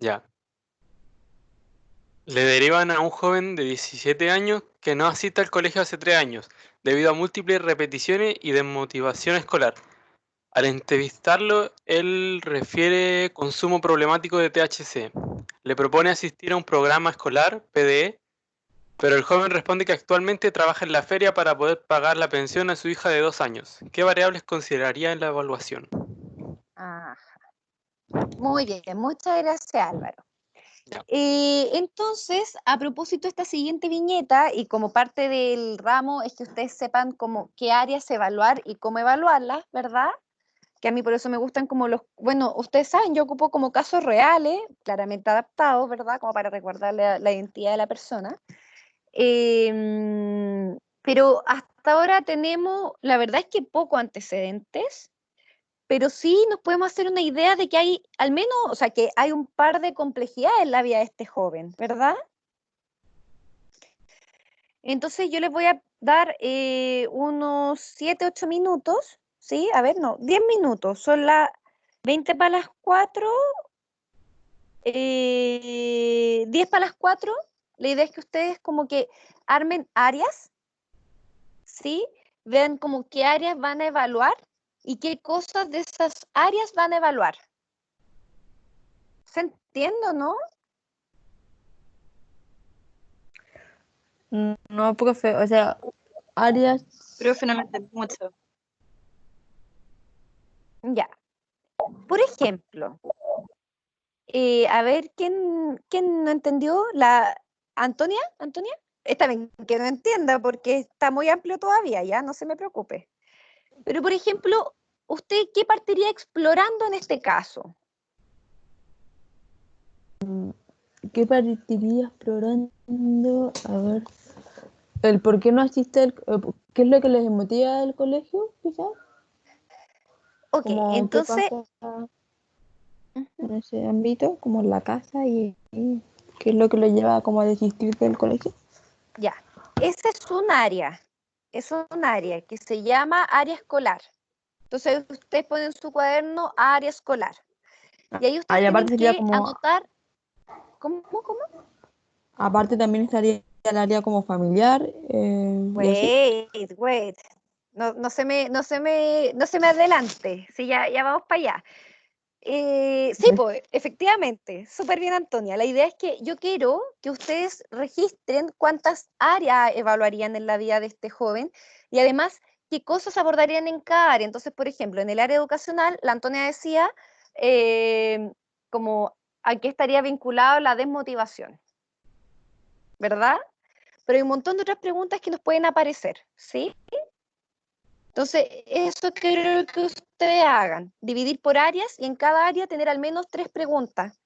Ya. Le derivan a un joven de 17 años que no asiste al colegio hace 3 años, debido a múltiples repeticiones y desmotivación escolar. Al entrevistarlo, él refiere consumo problemático de THC. Le propone asistir a un programa escolar, PDE, pero el joven responde que actualmente trabaja en la feria para poder pagar la pensión a su hija de 2 años. ¿Qué variables consideraría en la evaluación? Ah, muy bien, muchas gracias, Álvaro. Ya. Entonces, a propósito de esta siguiente viñeta, y como parte del ramo es que ustedes sepan como qué áreas evaluar y cómo evaluarlas, ¿verdad? Que a mí por eso me gustan como los, bueno, ustedes saben, yo ocupo como casos reales, claramente adaptados, ¿verdad? Como para recordar la identidad de la persona. Pero hasta ahora tenemos, la verdad es que poco antecedentes, pero sí nos podemos hacer una idea de que hay, al menos, o sea, que hay un par de complejidades en la vida de este joven, ¿verdad? Entonces yo les voy a dar unos 7, 8 minutos, ¿sí? A ver, no, 10 minutos, son las 20 para las 4, 10 para las 4. La idea es que ustedes como que armen áreas, ¿sí? Vean como qué áreas van a evaluar y qué cosas de esas áreas van a evaluar. ¿Se entiende, no? No, profe, o sea, áreas. Profe, no me entendí mucho. Ya. Por ejemplo, a ver, ¿quién no entendió? ¿La Antonia? ¿Antonia? Está bien que no entienda porque está muy amplio todavía, ya, no se me preocupe. Pero, por ejemplo, ¿usted qué partiría explorando en este caso? ¿Qué partiría explorando? A ver. El por qué no asiste, qué es lo que les motiva del colegio, quizás. Ok, Como qué entonces, pasa en ese ámbito, como en la casa y qué es lo que lo lleva como a desistir del colegio. ya, ese es un área que se llama área escolar. Entonces, ustedes ponen en su cuaderno área escolar. Y ahí ustedes Y tienen aparte sería que como, anotar, ¿cómo? aparte también estaría el área como familiar, y así. Wait. No se me adelante. Sí, ya vamos para allá. Sí, pues, efectivamente, súper bien, Antonia. La idea es que yo quiero que ustedes registren cuántas áreas evaluarían en la vida de este joven y además qué cosas abordarían en cada área. Entonces, por ejemplo, en el área educacional, la Antonia decía como a qué estaría vinculado la desmotivación, ¿verdad? Pero hay un montón de otras preguntas que nos pueden aparecer, ¿sí? Entonces, eso quiero que ustedes hagan, dividir por áreas y en cada área tener al menos 3 preguntas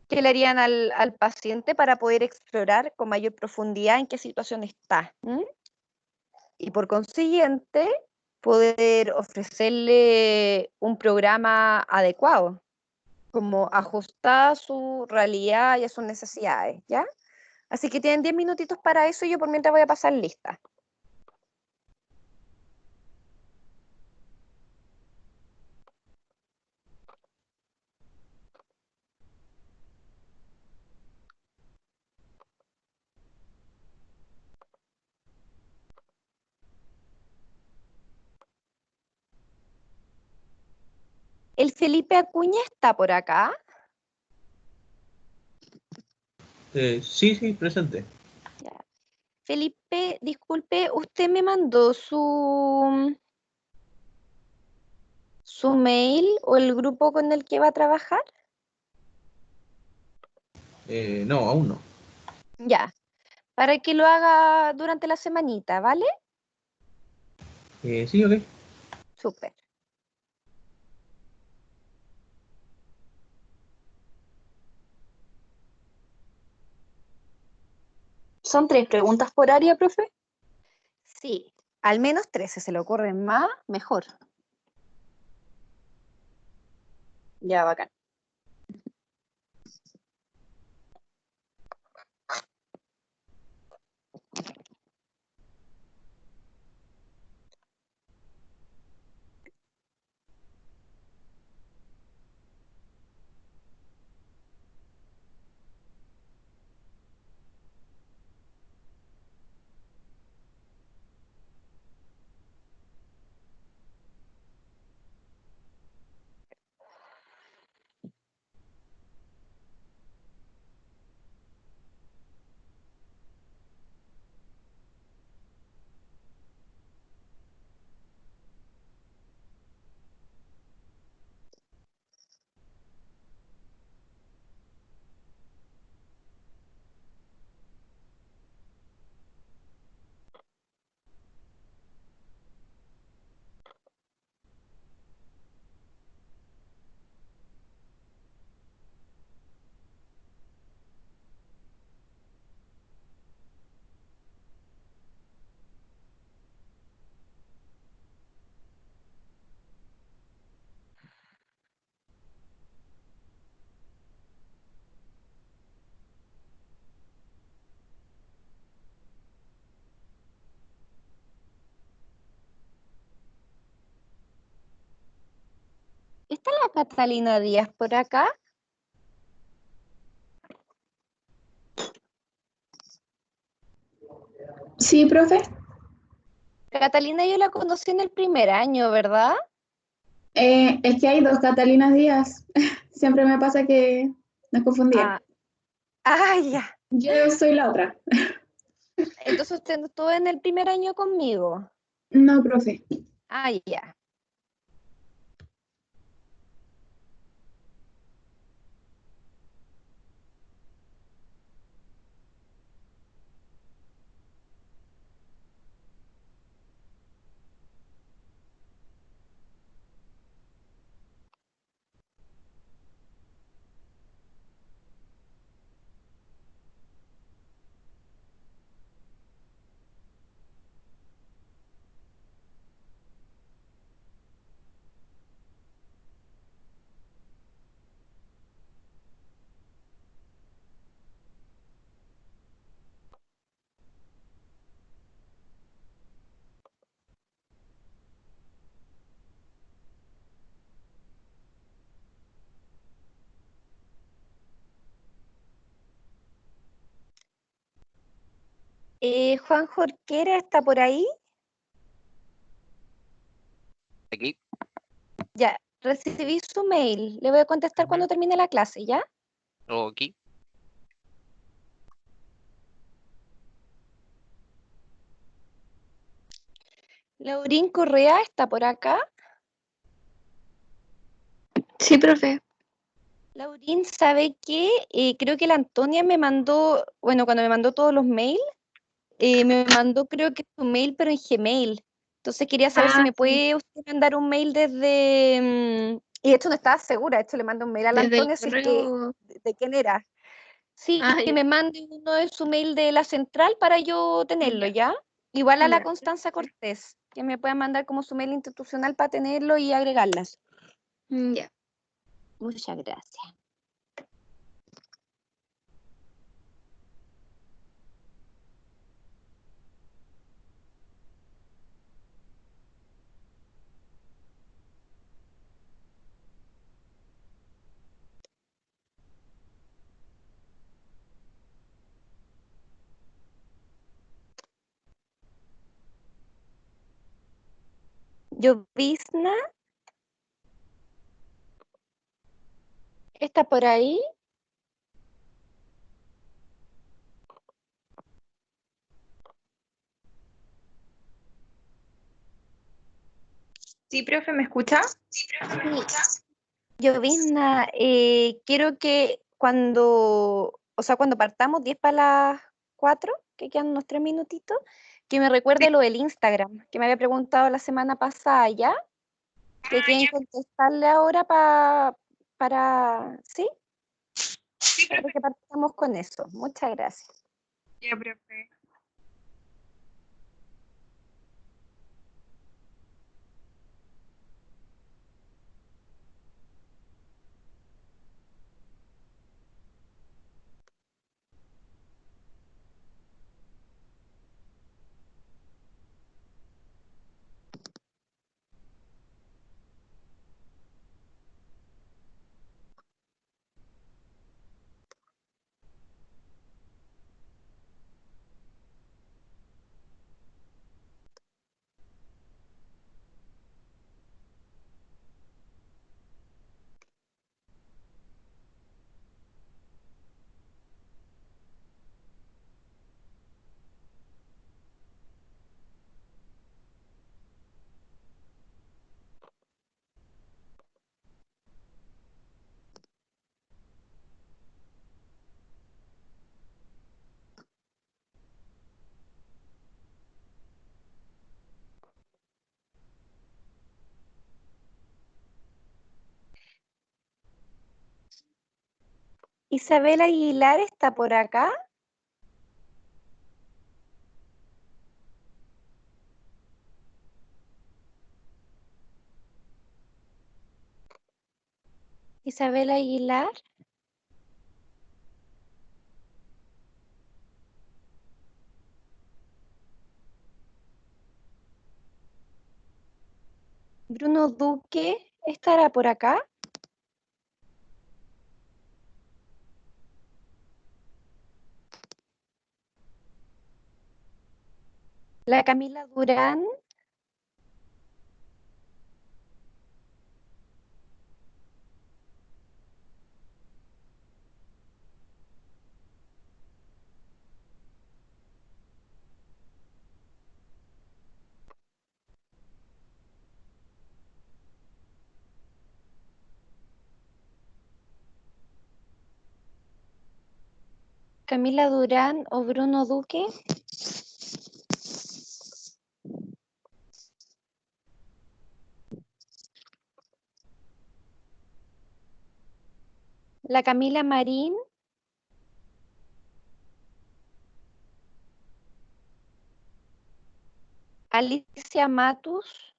que le harían al paciente para poder explorar con mayor profundidad en qué situación está. ¿M? Y por consiguiente, poder ofrecerle un programa adecuado, como ajustado a su realidad y a sus necesidades, ¿ya? Así que tienen 10 minutitos para eso y yo por mientras voy a pasar lista. ¿El Felipe Acuña está por acá? Sí, presente. Ya. Felipe, disculpe, ¿usted me mandó su mail o el grupo con el que va a trabajar? No, aún no. Ya, para que lo haga durante la semanita, ¿vale? Sí, ok. Súper. ¿Son 3 preguntas por área, profe? Sí, al menos 13, se le ocurren más, mejor. Ya, bacán. Catalina Díaz por acá? Sí, profe. Catalina yo la conocí en el primer año, ¿verdad? Es que hay dos Catalinas Díaz. Siempre me pasa que nos confundían. Ah, ah, ya. Yo soy la otra. Entonces usted no estuvo en el primer año conmigo. No, profe. Ah, ya. Juan Jorquera está por ahí. Aquí. Ya, recibí su mail. Le voy a contestar cuando termine la clase, ¿ya? Ok. Laurín Correa está por acá. Sí, profe. Laurín, ¿sabe qué? Creo que la Antonia me mandó, bueno, cuando me mandó todos los mails, me mandó creo que su mail, pero en Gmail. Entonces quería saber si Ah, me sí. puede usted mandar un mail desde... y de hecho no estaba segura, de hecho le mando un mail a la Desde el Antonia si es que correo. de quién era. Sí, Ah, que ya. me mande uno de su mail de la central para yo tenerlo, Ya. ¿ya? Igual a la Ya. Constanza Cortés, que me pueda mandar como su mail institucional para tenerlo y agregarlas. Ya. Muchas gracias. Llovizna, ¿está por ahí? Sí, profe, ¿me escucha? Sí. Llovizna, quiero que cuando partamos 10 para las 4, que quedan unos 3 minutitos, que me recuerde lo del Instagram, que me había preguntado la semana pasada ya, que quieren contestarle ahora ¿sí? Para que partamos con eso. Muchas gracias. Ya, profe. Isabel Aguilar está por acá. Isabel Aguilar. Bruno Duque estará por acá. La Camila Durán. Camila Durán o Bruno Duque. La Camila Marín. Alicia Matus.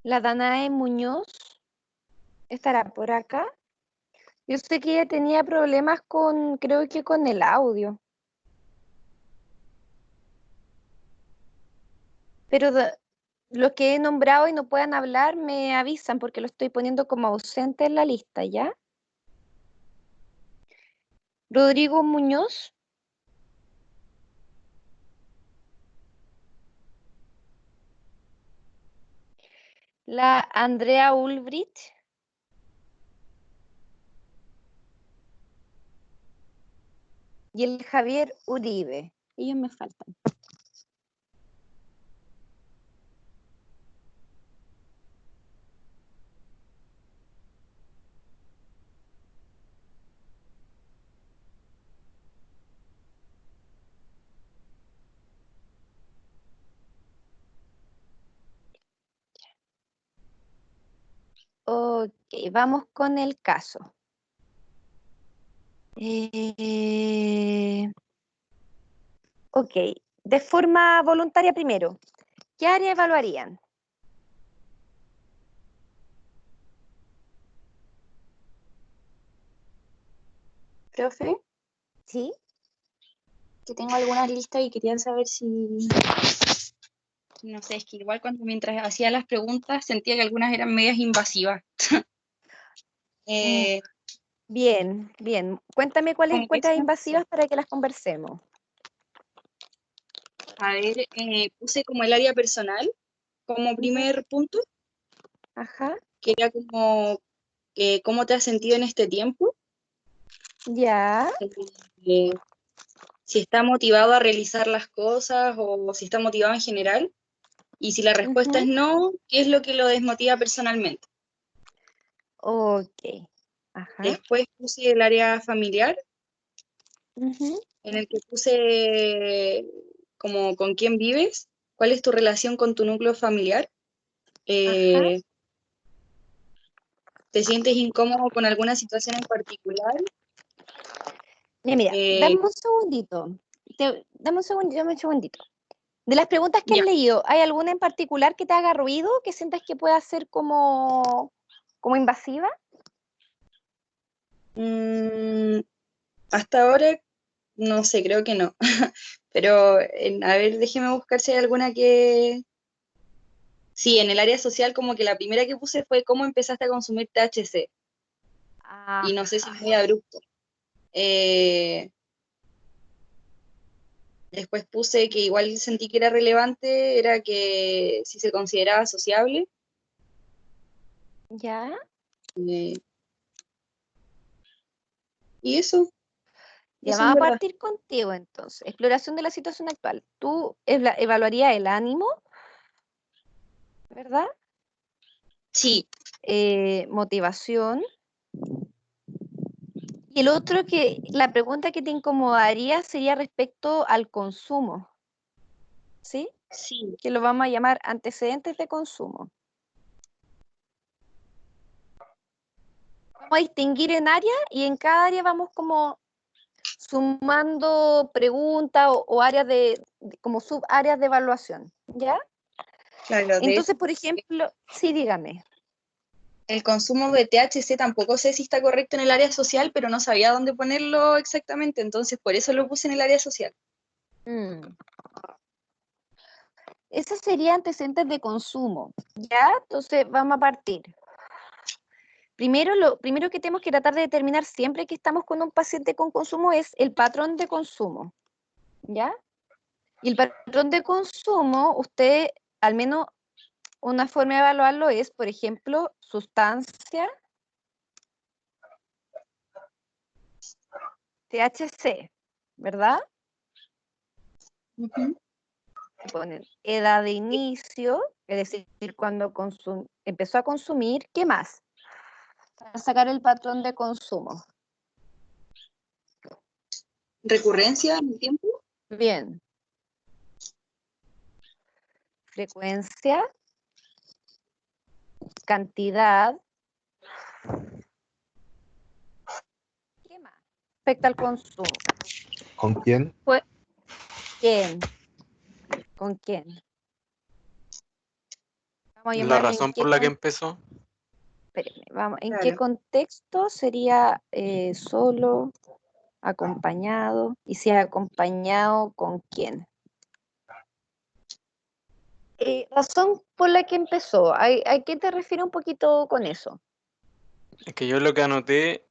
La Danae Muñoz. Estará por acá. Yo sé que ella tenía problemas con, creo que con el audio. Pero los que he nombrado y no puedan hablar me avisan porque lo estoy poniendo como ausente en la lista, ¿ya? Rodrigo Muñoz. La Andrea Ulbricht. Y el Javier Uribe. Ellos me faltan. Ok, vamos con el caso. Ok, de forma voluntaria primero. ¿Qué área evaluarían? Profe, ¿Sí? que tengo algunas listas y quería saber si, no sé, es que igual mientras hacía las preguntas sentía que algunas eran medias invasivas. Eh, Bien, bien. Cuéntame cuáles como encuentras eso, invasivas para que las conversemos. a ver, puse como el área personal como primer punto, Ajá, que era como cómo te has sentido en este tiempo, ya. eh, si está motivado a realizar las cosas o si está motivado en general, y si la respuesta es Ujú. no, ¿qué es lo que lo desmotiva personalmente? Ok. Ajá. Después puse el área familiar, Ujú. en el que puse como con quién vives, cuál es tu relación con tu núcleo familiar, Ajá. Eh, te sientes incómodo con alguna situación en particular. Mira, Eh, dame un segundito. Dame un segundito. De las preguntas que has ya. leído, ¿hay alguna en particular que te haga ruido, que sientas que pueda ser como invasiva? Mm, hasta ahora, no sé, creo que no. Pero, a ver, déjeme buscar si hay alguna que... Sí, en el área social como que la primera que puse fue cómo empezaste a consumir THC. Y no sé si es muy abrupto. Eh, Después puse que igual sentí que era relevante, era que si se consideraba sociable. Ya. eh, y Ya en vamos a verdad. partir contigo entonces. Exploración de la situación actual. Tú evaluarías el ánimo, ¿verdad? Sí, Motivación. Y el otro que, la pregunta que te incomodaría sería respecto al consumo, ¿sí? sí, Que lo vamos a llamar antecedentes de consumo. Vamos a distinguir en áreas y en cada área vamos como sumando preguntas o áreas como subáreas de evaluación, ¿ya? claro. De hecho, Entonces, por ejemplo, sí, dígame. el consumo de THC tampoco sé si está correcto en el área social, pero no sabía dónde ponerlo exactamente, entonces por eso lo puse en el área social. Mm. Ese sería antecedentes de consumo, ¿ya? Entonces, vamos a partir. Primero, lo primero que tenemos que tratar de determinar siempre que estamos con un paciente con consumo es el patrón de consumo, ¿ya? Y el patrón de consumo, usted, al menos una forma de evaluarlo es, por ejemplo, sustancia, THC, ¿verdad? Ujú. Ponen edad de inicio, es decir, cuando empezó a consumir, ¿qué más? Para sacar el patrón de consumo. Recurrencia en el tiempo. Bien. Frecuencia, cantidad. ¿Qué más? Respecto al consumo. ¿Con quién? ¿Quién? ¿Con quién? Vamos a La llamar razón por la que empezó. espérenme, vamos, ¿en Claro. qué contexto sería solo, acompañado? Y si es acompañado, ¿con quién? Razón por la que empezó. ¿A qué te refieres un poquito con eso? Es que yo lo que anoté,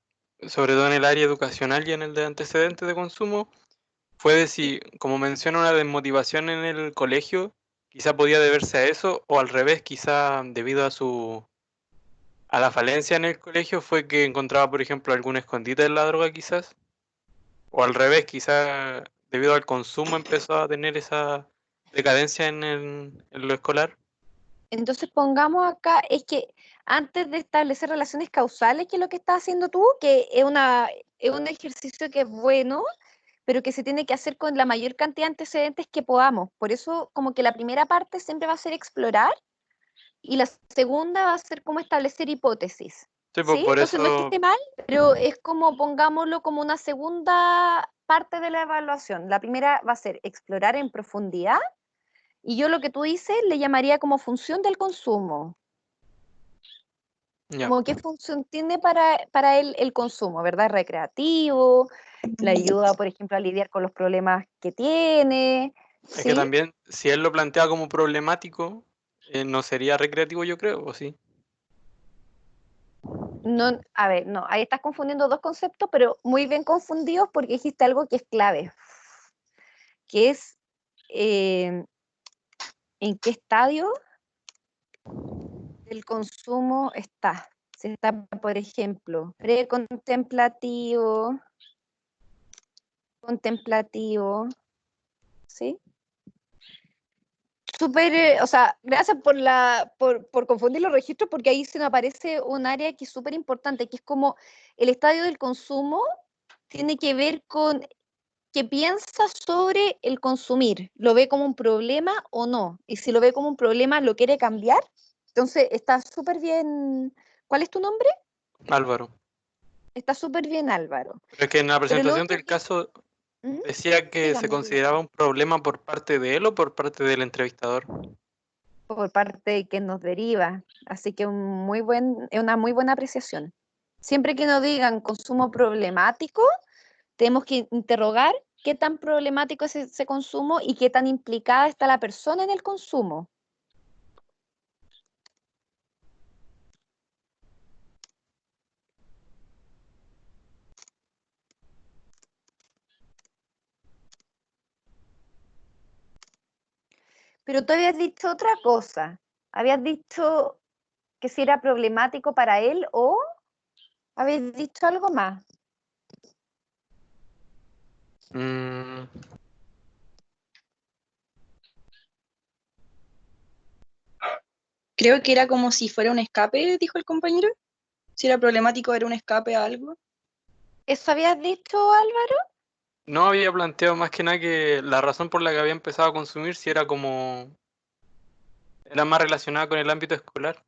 sobre todo en el área educacional y en el de antecedentes de consumo, fue de si, como menciona, una desmotivación en el colegio, quizá podía deberse a eso, o al revés, quizá debido a la falencia en el colegio fue que encontraba, por ejemplo, algún escondite en la droga quizás, o al revés, quizá debido al consumo empezó a tener esa decadencia en lo escolar. Entonces pongamos acá, es que antes de establecer relaciones causales, que es lo que estás haciendo tú, que es un ejercicio que es bueno, pero que se tiene que hacer con la mayor cantidad de antecedentes que podamos. Por eso, como que la primera parte siempre va a ser explorar y la segunda va a ser como establecer hipótesis. Sí, pues ¿Sí? por Entonces no es que eso, esté mal, pero es como pongámoslo como una segunda parte de la evaluación. La primera va a ser explorar en profundidad y yo lo que tú dices le llamaría como función del consumo. ya, Como qué función tiene para él el consumo, ¿verdad? Recreativo, le ayuda, por ejemplo, a lidiar con los problemas que tiene, es que ¿sí? también, si él lo plantea como problemático, no sería recreativo, yo creo, ¿o sí? No, a ver, no, ahí estás confundiendo dos conceptos, pero muy bien confundidos porque dijiste algo que es clave, que es en qué estadio del consumo está. Si está, por ejemplo, precontemplativo, contemplativo, ¿sí? Súper, o sea, gracias por confundir los registros, porque ahí se nos aparece un área que es súper importante, que es como el estadio del consumo tiene que ver con qué piensa sobre el consumir, lo ve como un problema o no, y si lo ve como un problema, lo quiere cambiar. Entonces, está súper bien. ¿Cuál es tu nombre? Álvaro. Está súper bien, Álvaro. Pero es que en la Pero lo presentación otro del que... caso Ujú. decía que se Dígame, consideraba un problema por parte de él o por parte del entrevistador. por parte de quien nos deriva. Así que es una muy buena apreciación. Siempre que nos digan consumo problemático, tenemos que interrogar qué tan problemático es ese consumo y qué tan implicada está la persona en el consumo. Pero tú habías dicho otra cosa. Habías dicho que si era problemático para él o habías dicho algo más. Mm, Creo que era como si fuera un escape, dijo el compañero. Si era problemático, era un escape a algo. ¿Eso habías dicho, Álvaro? no había planteado más que nada que la razón por la que había empezado a consumir si era como... era más relacionada con el ámbito escolar.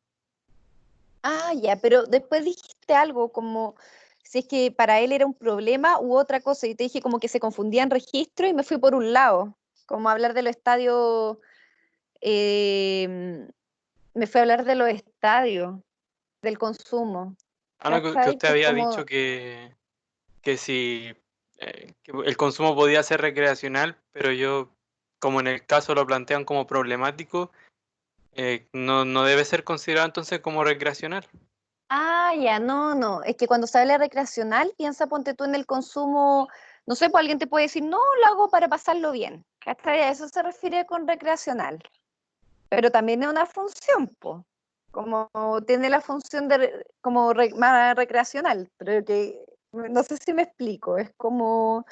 Ah, ya, pero después dijiste algo como si es que para él era un problema u otra cosa, y te dije como que se confundían registros y me fui por un lado, como hablar de los estadios, eh, me fui a hablar de los estadios, del consumo, Ah, no, que ¿cachai? usted Que es había como, dicho que si que el consumo podía ser recreacional, pero yo, como en el caso lo plantean como problemático, no debe ser considerado entonces como recreacional. Ah, ya, no. Es que cuando se habla de recreacional, piensa, ponte tú en el consumo, no sé, pues alguien te puede decir, no, lo hago para pasarlo bien. ¿Cachai? A eso se refiere con recreacional. Pero también es una función, pues. Como tiene la función de más recreacional, pero que no sé si me explico. Es como,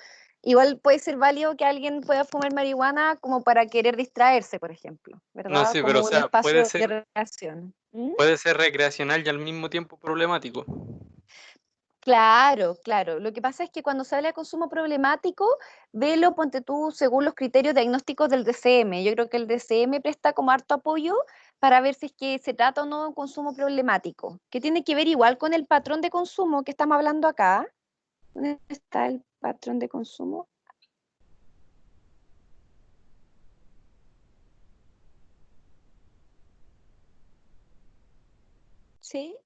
igual puede ser válido que alguien pueda fumar marihuana como para querer distraerse, por ejemplo, No, ¿verdad? sí, pero Como o un sea, puede espacio de ser, recreación. ¿Mm? puede ser recreacional y al mismo tiempo problemático. Claro. Lo que pasa es que cuando se habla de consumo problemático, velo, ponte tú, según los criterios diagnósticos del DCM. Yo creo que el DCM presta como harto apoyo para ver si es que se trata o no de un consumo problemático, que tiene que ver igual con el patrón de consumo que estamos hablando acá. ¿Dónde está el patrón de consumo? Sí.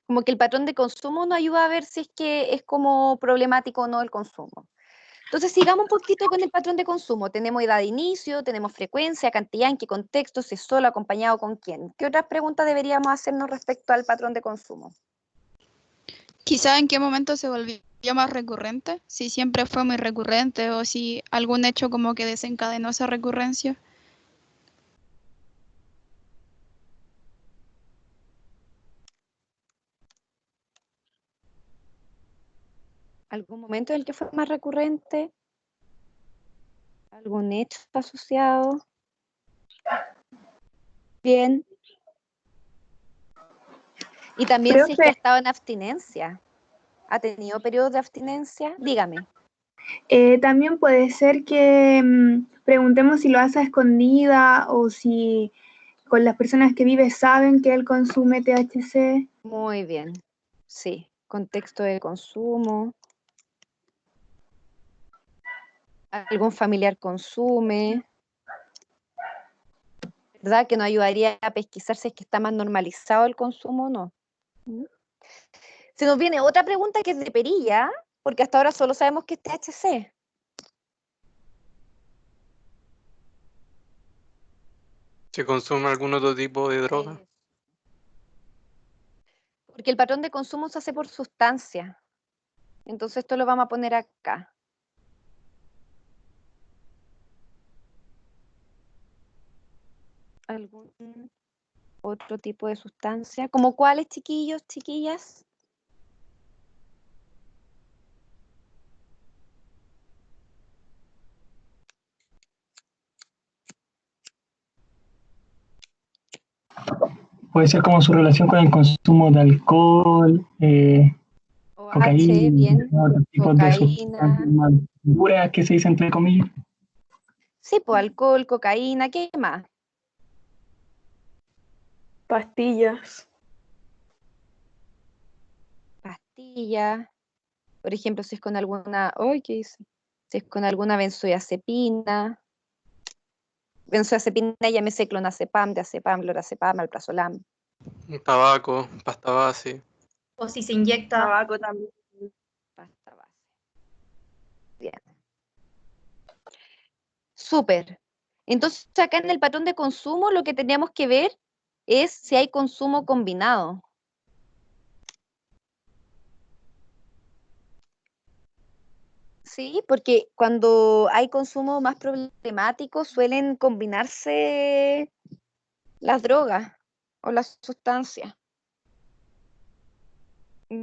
Como que el patrón de consumo nos ayuda a ver si es que es como problemático o no el consumo. Entonces, sigamos un poquito con el patrón de consumo. Tenemos edad de inicio, tenemos frecuencia, cantidad, en qué contexto, si es solo, acompañado con quién. ¿Qué otras preguntas deberíamos hacernos respecto al patrón de consumo? Quizá en qué momento se volvió más recurrente, si siempre fue muy recurrente o si algún hecho como que desencadenó esa recurrencia. ¿Algún momento en el que fue más recurrente? ¿Algún hecho asociado? Bien. Y también si es que ha Profe, estado en abstinencia. ¿Ha tenido periodos de abstinencia? Dígame. también puede ser que preguntemos si lo hace a escondida o si con las personas que vive saben que él consume THC. Muy bien. Sí. Contexto de consumo. ¿Algún familiar consume? ¿Verdad? Que nos ayudaría a pesquisar si es que está más normalizado el consumo o no. ¿Mm? Se nos viene otra pregunta que es de perilla, porque hasta ahora solo sabemos que es THC. ¿Se consume algún otro tipo de droga? Porque el patrón de consumo se hace por sustancia. Entonces esto lo vamos a poner acá. ¿Algún otro tipo de sustancia? ¿Como cuáles, chiquillos, chiquillas? Puede ser como su relación con el consumo de alcohol, OH, cocaína, bien. otros tipos de sustancias Cocaína. más duras que se dice entre comillas. Sí, pues alcohol, cocaína, ¿qué más? Pastillas. Pastillas. Por ejemplo, si es con alguna, ¡ay, qué hice! Si es con alguna benzodiazepina. Benzodiazepina, llámese clonazepam, diazepam, lorazepam, alprazolam. Tabaco, pasta base. O si se inyecta. Tabaco también. Pasta base. Bien. Súper. Entonces, acá en el patrón de consumo lo que tenemos que ver es si hay consumo combinado. Sí, porque cuando hay consumo más problemático suelen combinarse las drogas o las sustancias.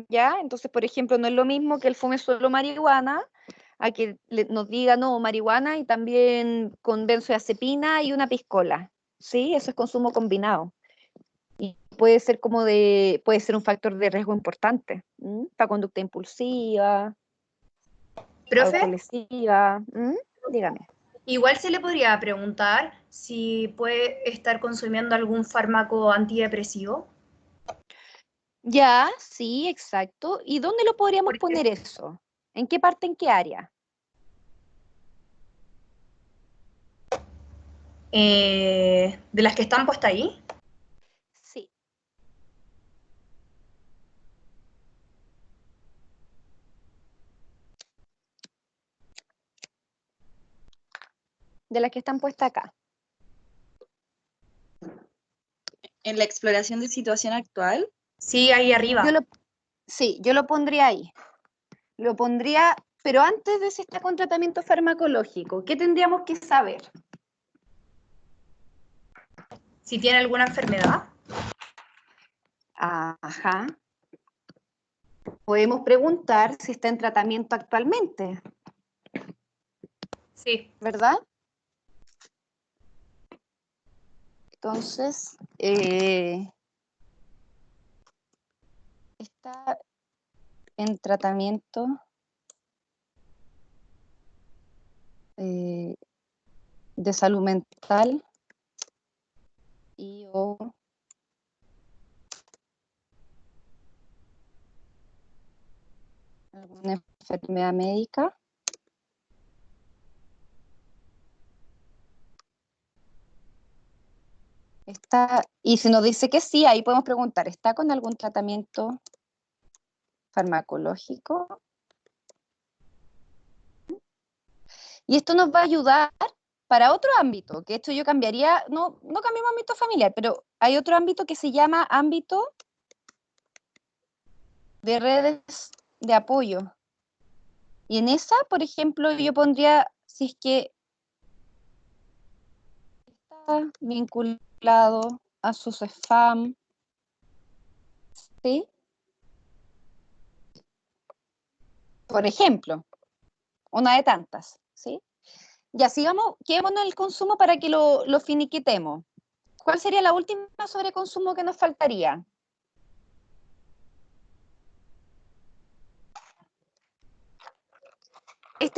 ¿Ya? Entonces, por ejemplo, no es lo mismo que él fume solo marihuana a que nos diga, no, marihuana y también con benzodiazepina y una piscola. ¿Sí? Eso es consumo combinado. Y puede ser puede ser un factor de riesgo importante, para conducta impulsiva, Profe, autolesiva. Dígame. igual se le podría preguntar si puede estar consumiendo algún fármaco antidepresivo. Ya, sí, exacto. ¿Y dónde lo podríamos Porque poner eso? ¿En qué parte, en qué área? de las que están puestas ahí. Sí. De las que están puestas acá. En la exploración de situación actual, Sí, ahí arriba. Sí, yo lo pondría ahí. Lo pondría, pero antes de si está con tratamiento farmacológico, ¿qué tendríamos que saber? Si tiene alguna enfermedad. Ajá. Podemos preguntar si está en tratamiento actualmente, Sí. ¿verdad? Entonces, está en tratamiento de salud mental y o alguna enfermedad médica. Está, y si nos dice que sí, ahí podemos preguntar, ¿está con algún tratamiento farmacológico? Y esto nos va a ayudar para otro ámbito, que esto yo cambiaría, no cambiamos ámbito familiar, pero hay otro ámbito que se llama ámbito de redes de apoyo. Y en esa, por ejemplo, yo pondría, si es que está vinculado a sus spam, ¿sí? Por ejemplo, una de tantas, ¿sí? Ya, sigamos, quedémonos en el consumo para que lo finiquitemos. ¿Cuál sería la última sobre consumo que nos faltaría?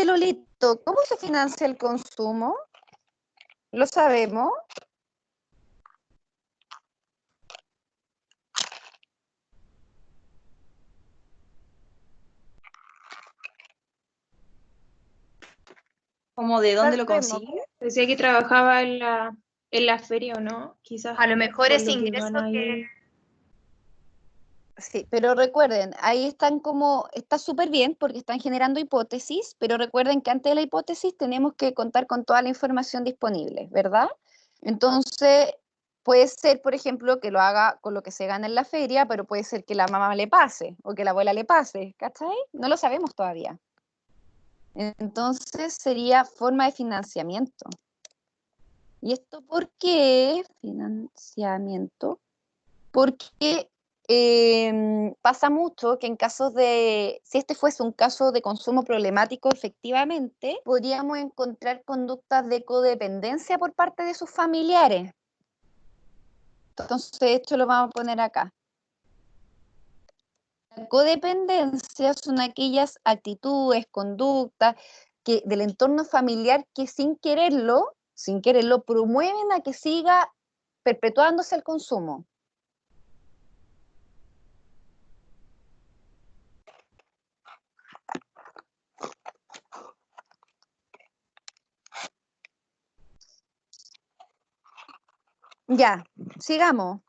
Lolito, ¿cómo se financia el consumo? ¿Lo sabemos? ¿Cómo de dónde lo Sabemos. consigue? Decía que trabajaba en la feria, ¿o no? Quizás. A lo mejor por ese lo que ingreso gana que... ahí. Sí, pero recuerden, ahí están como, está súper bien porque están generando hipótesis, pero recuerden que antes de la hipótesis tenemos que contar con toda la información disponible, ¿verdad? Entonces, puede ser, por ejemplo, que lo haga con lo que se gana en la feria, pero puede ser que la mamá le pase o que la abuela le pase, ¿cachai? No lo sabemos todavía. Entonces, sería forma de financiamiento. ¿Y esto por qué? Financiamiento. Porque pasa mucho que en casos de, si este fuese un caso de consumo problemático, efectivamente, podríamos encontrar conductas de codependencia por parte de sus familiares. Entonces, esto lo vamos a poner acá. La codependencia son aquellas actitudes, conductas del entorno familiar que sin quererlo, promueven a que siga perpetuándose el consumo. Ya, sigamos.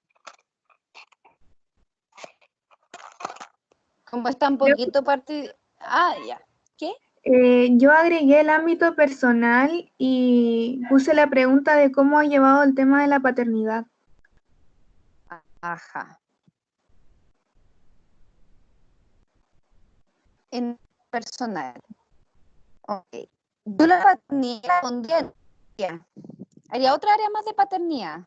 Como está un poquito partido. Ah, ya. ¿Qué? Yo agregué el ámbito personal y puse la pregunta de cómo ha llevado el tema de la paternidad. Ajá. En personal. Ok. Yo la paternidad pondría. Haría otra área más de paternidad.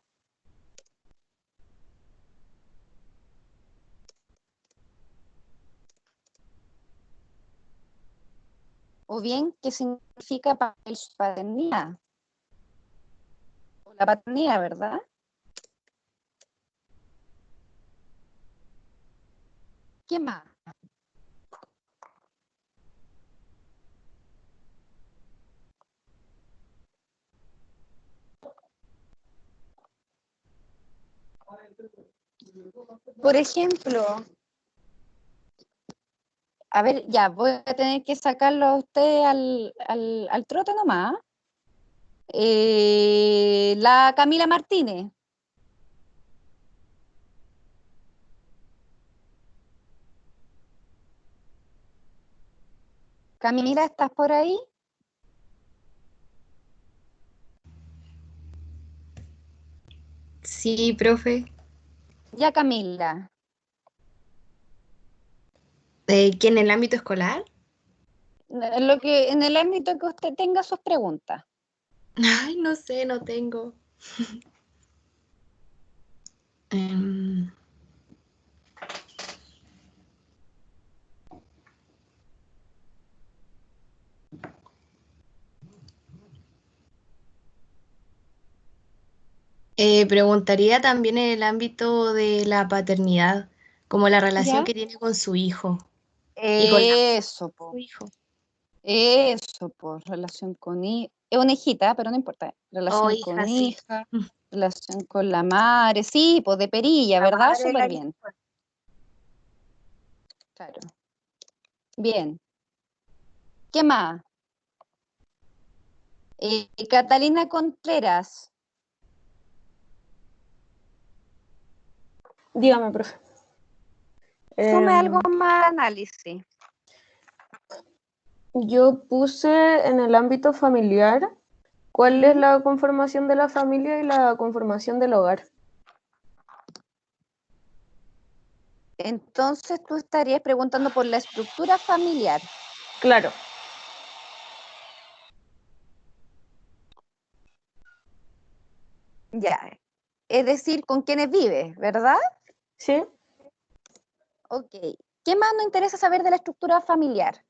O bien, ¿qué significa para él su paternidad? O la paternidad, ¿verdad? ¿Qué más? Por ejemplo, a ver, ya, voy a tener que sacarlo a usted al trote nomás. La Camila Martínez. Camila, ¿estás por ahí? Sí, profe. Ya, Camila. ¿Que en el ámbito escolar? En el ámbito que usted tenga sus preguntas. Ay, no sé, no tengo. Preguntaría también en el ámbito de la paternidad, como la relación ¿Ya? que tiene con su hijo y con Eso, su po. hijo. Eso, por relación con hija. Es una hijita, pero no importa. Oh, Relación hija, con sí. hija, relación con la madre. Sí, pues de perilla, La ¿verdad? madre de la Súper bien. hija. Claro. Bien. ¿Qué más? Catalina Contreras. Dígame, profe. Sume algo más análisis. Yo puse en el ámbito familiar cuál es la conformación de la familia y la conformación del hogar. Entonces tú estarías preguntando por la estructura familiar. Claro. Ya. Es decir, con quiénes vives, ¿verdad? Sí. Ok. ¿Qué más nos interesa saber de la estructura familiar?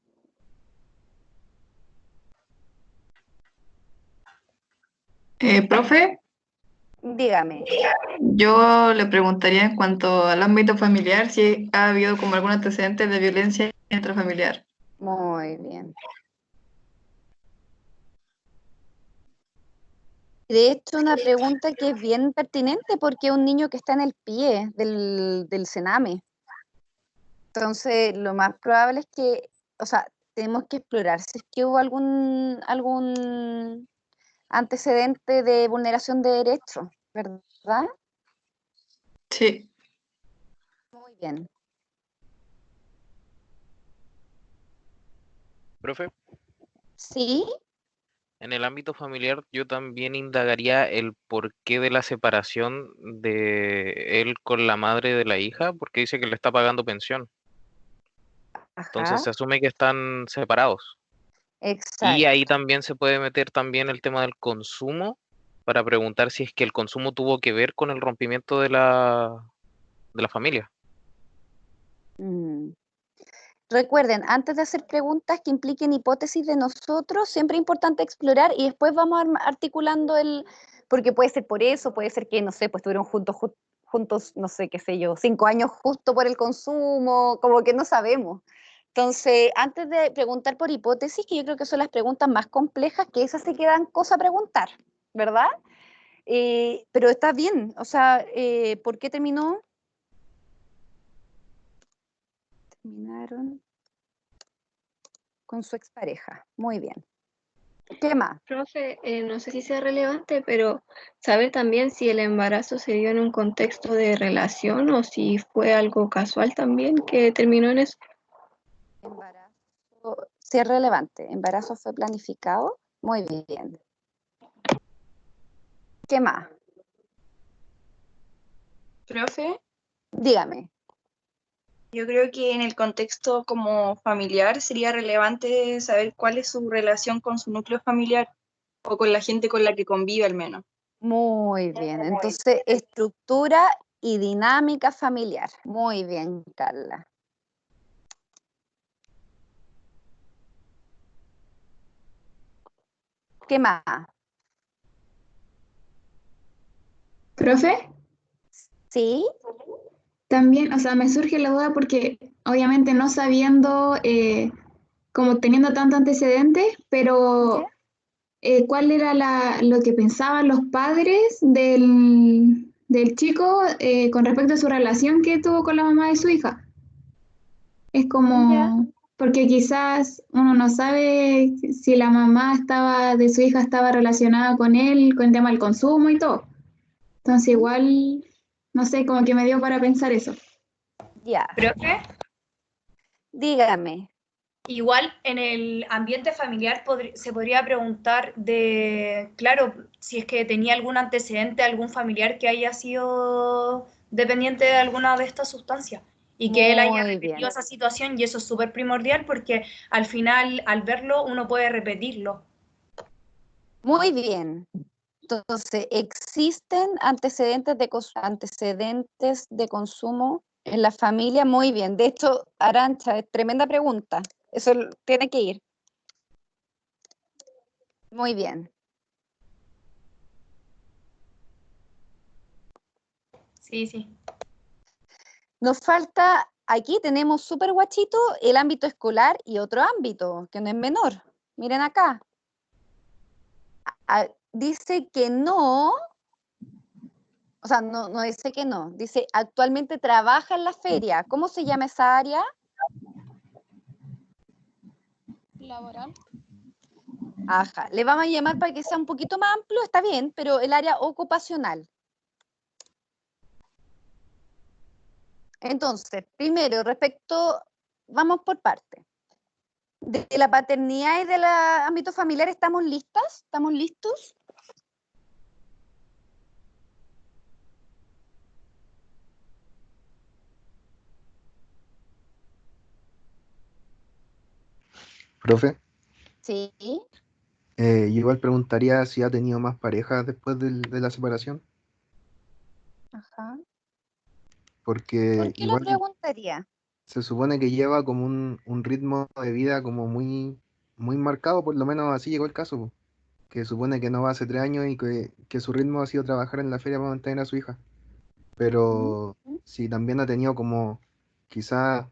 Profe, Dígame. yo le preguntaría en cuanto al ámbito familiar si ha habido como algún antecedente de violencia intrafamiliar. Muy bien. De hecho, una pregunta que es bien pertinente porque es un niño que está en el pie del Sename. Entonces, lo más probable es que, o sea, tenemos que explorar si es que hubo algún antecedente de vulneración de derechos, ¿verdad? Sí. Muy bien. Profe, ¿Sí? en el ámbito familiar yo también indagaría el porqué de la separación de él con la madre de la hija, porque dice que le está pagando pensión. Entonces Ajá. se asume que están separados. Y Exacto. ahí también se puede meter también el tema del consumo para preguntar si es que el consumo tuvo que ver con el rompimiento de la familia. Mm. Recuerden, antes de hacer preguntas que impliquen hipótesis de nosotros, siempre es importante explorar y después vamos articulando porque puede ser por eso, puede ser que, no sé, pues estuvieron juntos, no sé, qué sé yo, 5 años justo por el consumo, como que no sabemos. Entonces, antes de preguntar por hipótesis, que yo creo que son las preguntas más complejas, que esas se quedan cosa a preguntar, ¿verdad? Pero está bien, o sea, ¿por qué terminó? Terminaron con su expareja. Muy bien. ¿Qué más? Profe, no sé si sea relevante, pero saber también si el embarazo se dio en un contexto de relación o si fue algo casual también que terminó en eso. Embarazo, sí es relevante. ¿Embarazo fue planificado? Muy bien. ¿Qué más? Profe, Dígame. yo creo que en el contexto como familiar sería relevante saber cuál es su relación con su núcleo familiar o con la gente con la que convive al menos. Muy bien. Entonces, estructura y dinámica familiar. Muy bien, Carla. ¿Qué más? ¿Profe? ¿Sí? También, o sea, me surge la duda porque obviamente no sabiendo, como teniendo tanto antecedente, pero ¿cuál era lo que pensaban los padres del chico con respecto a su relación que tuvo con la mamá de su hija? Es como, porque quizás uno no sabe si la mamá de su hija estaba relacionada con él, con el tema del consumo y todo. Entonces igual, no sé, como que me dio para pensar eso. Ya. ¿Profe? Dígame. Igual en el ambiente familiar se podría preguntar claro, si es que tenía algún antecedente, algún familiar que haya sido dependiente de alguna de estas sustancias. y que él haya Muy repetido bien. esa situación, y eso es súper primordial porque al final, al verlo, uno puede repetirlo. Muy bien. Entonces, ¿existen antecedentes de consumo en la familia? Muy bien. De hecho, Arantxa, es tremenda pregunta. Eso tiene que ir. Muy bien. Sí. Nos falta, aquí tenemos súper guachito el ámbito escolar y otro ámbito, que no es menor. Miren acá. Dice que no, o sea, no dice que no, dice actualmente trabaja en la feria. ¿Cómo se llama esa área? Laboral. Ajá, le vamos a llamar para que sea un poquito más amplio, está bien, pero el área ocupacional. Entonces, primero, vamos por parte. De la paternidad y del ámbito familiar, ¿estamos listas? ¿Estamos listos? Profe, Sí. yo igual preguntaría si ha tenido más parejas después de la separación, Ajá. porque ¿Por qué lo igual preguntaría? se supone que lleva como un ritmo de vida como muy marcado, por lo menos así llegó el caso, po, que supone que no va hace 3 años y que su ritmo ha sido trabajar en la feria para mantener a su hija. Pero si también ha tenido como, quizás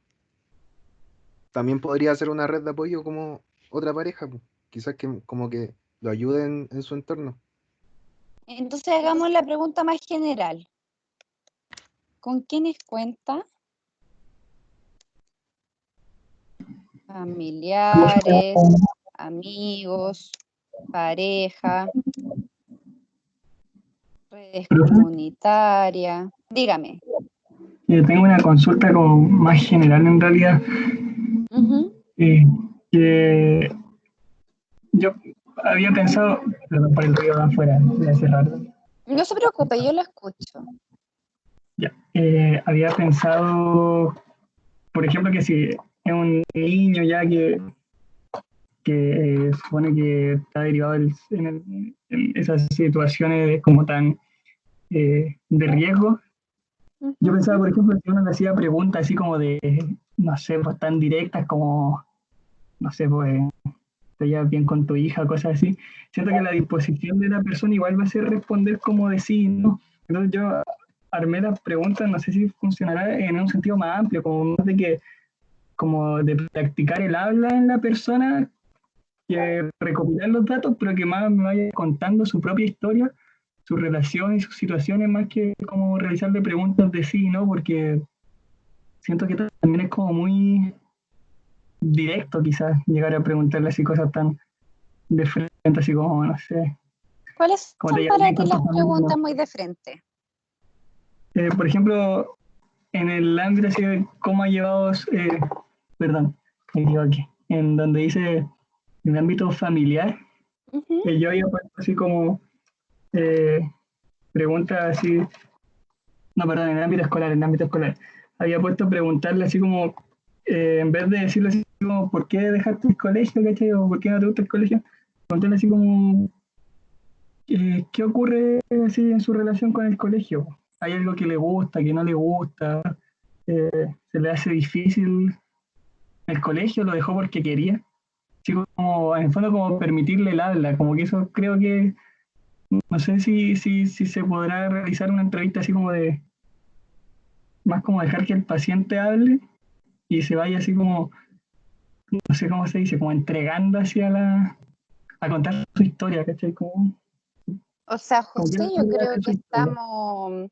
también podría ser una red de apoyo como otra pareja, po, quizás que como que lo ayuden en su entorno. Entonces hagamos la pregunta más general. ¿Con quiénes cuenta? Familiares, amigos, pareja, redes comunitarias. Dígame. Tengo una consulta como más general en realidad. Que yo había pensado, perdón por el ruido de afuera, voy a cerrarlo. No se preocupe, yo lo escucho. Ya, había pensado, por ejemplo, que si es un niño ya que supone que está derivado en esas situaciones como tan de riesgo. Yo pensaba, por ejemplo, si uno le hacía preguntas así como de, no sé, pues tan directas como, no sé, pues, te llevas bien con tu hija, cosas así. Siento que la disposición de la persona igual va a ser responder como de sí, ¿no? Entonces yo armé las preguntas, no sé si funcionará en un sentido más amplio, como más de que, como de practicar el habla en la persona, que recopilar los datos, pero que más me vaya contando su propia historia, su relación y sus situaciones, más que como realizarle preguntas de sí, ¿no? Porque siento que también es como muy directo quizás llegar a preguntarle así cosas tan de frente, así como, no sé, ¿Cuáles como te son llevas para bien ti con tu las familia. preguntas muy de frente? Por ejemplo, en el ámbito así de cómo ha llevado, perdón, me equivoqué, en donde dice en el ámbito familiar, yo había puesto así como preguntas así, no, perdón, en el ámbito escolar, había puesto preguntarle así como, en vez de decirle así como, ¿por qué dejaste el colegio, cachai? O ¿por qué no te gusta el colegio? Preguntarle así como, ¿qué ocurre así en su relación con el colegio? ¿Hay algo que le gusta, que no le gusta? ¿Se le hace difícil el colegio? ¿Lo dejó porque quería? Así como, en el fondo, como permitirle el habla, como que eso creo que, no sé si se podrá realizar una entrevista así como de, más como dejar que el paciente hable y se vaya así como, no sé cómo se dice, como entregando hacia a contar su historia, ¿cachai? Como, O sea, como que José, yo creo que estamos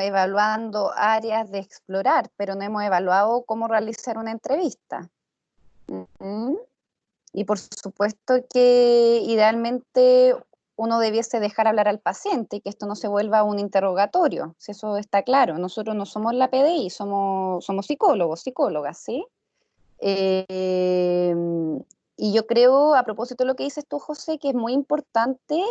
evaluando áreas de explorar, pero no hemos evaluado cómo realizar una entrevista. Y por supuesto que idealmente uno debiese dejar hablar al paciente y que esto no se vuelva un interrogatorio, si eso está claro. Nosotros no somos la PDI, somos psicólogos, psicólogas, ¿sí? Y yo creo, a propósito de lo que dices tú, José, que es muy importante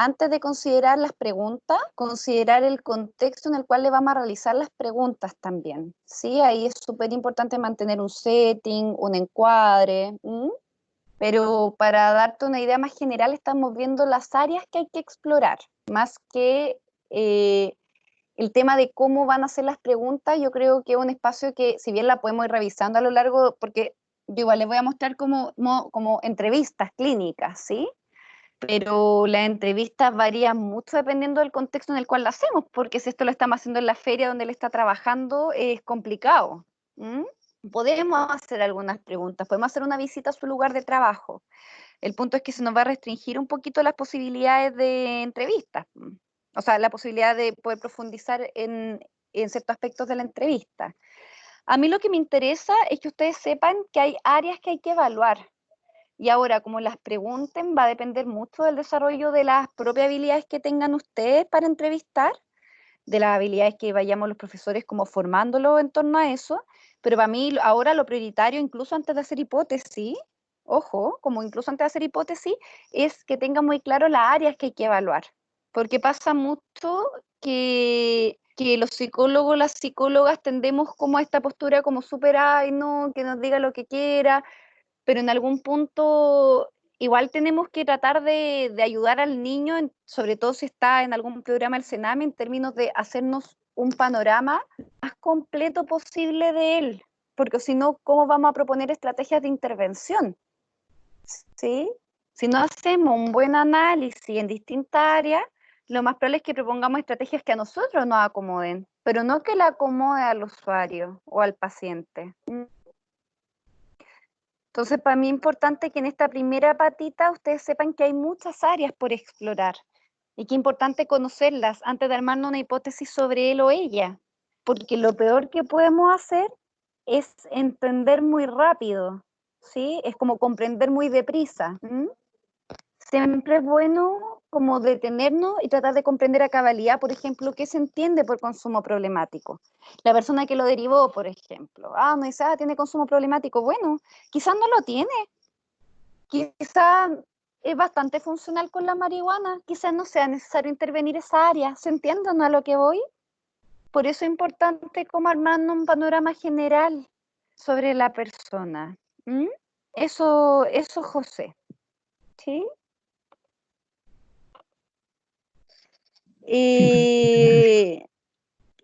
antes de considerar las preguntas, considerar el contexto en el cual le vamos a realizar las preguntas también, ¿sí? Ahí es súper importante mantener un setting, un encuadre, pero para darte una idea más general estamos viendo las áreas que hay que explorar, más que el tema de cómo van a ser las preguntas. Yo creo que es un espacio que, si bien la podemos ir revisando a lo largo, porque yo igual les voy a mostrar como entrevistas clínicas, ¿sí? Pero las entrevistas varían mucho dependiendo del contexto en el cual la hacemos, porque si esto lo estamos haciendo en la feria donde él está trabajando, es complicado. Podemos hacer algunas preguntas, podemos hacer una visita a su lugar de trabajo. El punto es que se nos va a restringir un poquito las posibilidades de entrevistas, o sea, la posibilidad de poder profundizar en ciertos aspectos de la entrevista. A mí lo que me interesa es que ustedes sepan que hay áreas que hay que evaluar. Y ahora, como las pregunten, va a depender mucho del desarrollo de las propias habilidades que tengan ustedes para entrevistar, de las habilidades que vayamos los profesores como formándolo en torno a eso, pero para mí ahora lo prioritario, incluso antes de hacer hipótesis, ojo, como incluso antes de hacer hipótesis, es que tengan muy claro las áreas que hay que evaluar, porque pasa mucho que los psicólogos, las psicólogas tendemos como a esta postura como súper, ay, no, que nos diga lo que quiera, pero en algún punto igual tenemos que tratar de ayudar al niño, sobre todo si está en algún programa del Sename, en términos de hacernos un panorama más completo posible de él, porque si no, ¿cómo vamos a proponer estrategias de intervención? ¿Sí? Si no hacemos un buen análisis en distintas áreas, lo más probable es que propongamos estrategias que a nosotros nos acomoden, pero no que le acomode al usuario o al paciente. Entonces, para mí es importante que en esta primera patita ustedes sepan que hay muchas áreas por explorar y que es importante conocerlas antes de armarnos una hipótesis sobre él o ella, porque lo peor que podemos hacer es entender muy rápido, ¿sí? Es como comprender muy deprisa. Siempre es bueno como detenernos y tratar de comprender a cabalidad, por ejemplo, qué se entiende por consumo problemático. La persona que lo derivó, por ejemplo, no dice, tiene consumo problemático. Bueno, quizás no lo tiene, quizás es bastante funcional con la marihuana, quizás no sea necesario intervenir esa área. ¿Se entiende, no, a lo que voy? Por eso es importante como armarnos un panorama general sobre la persona. Eso, José. ¿Sí?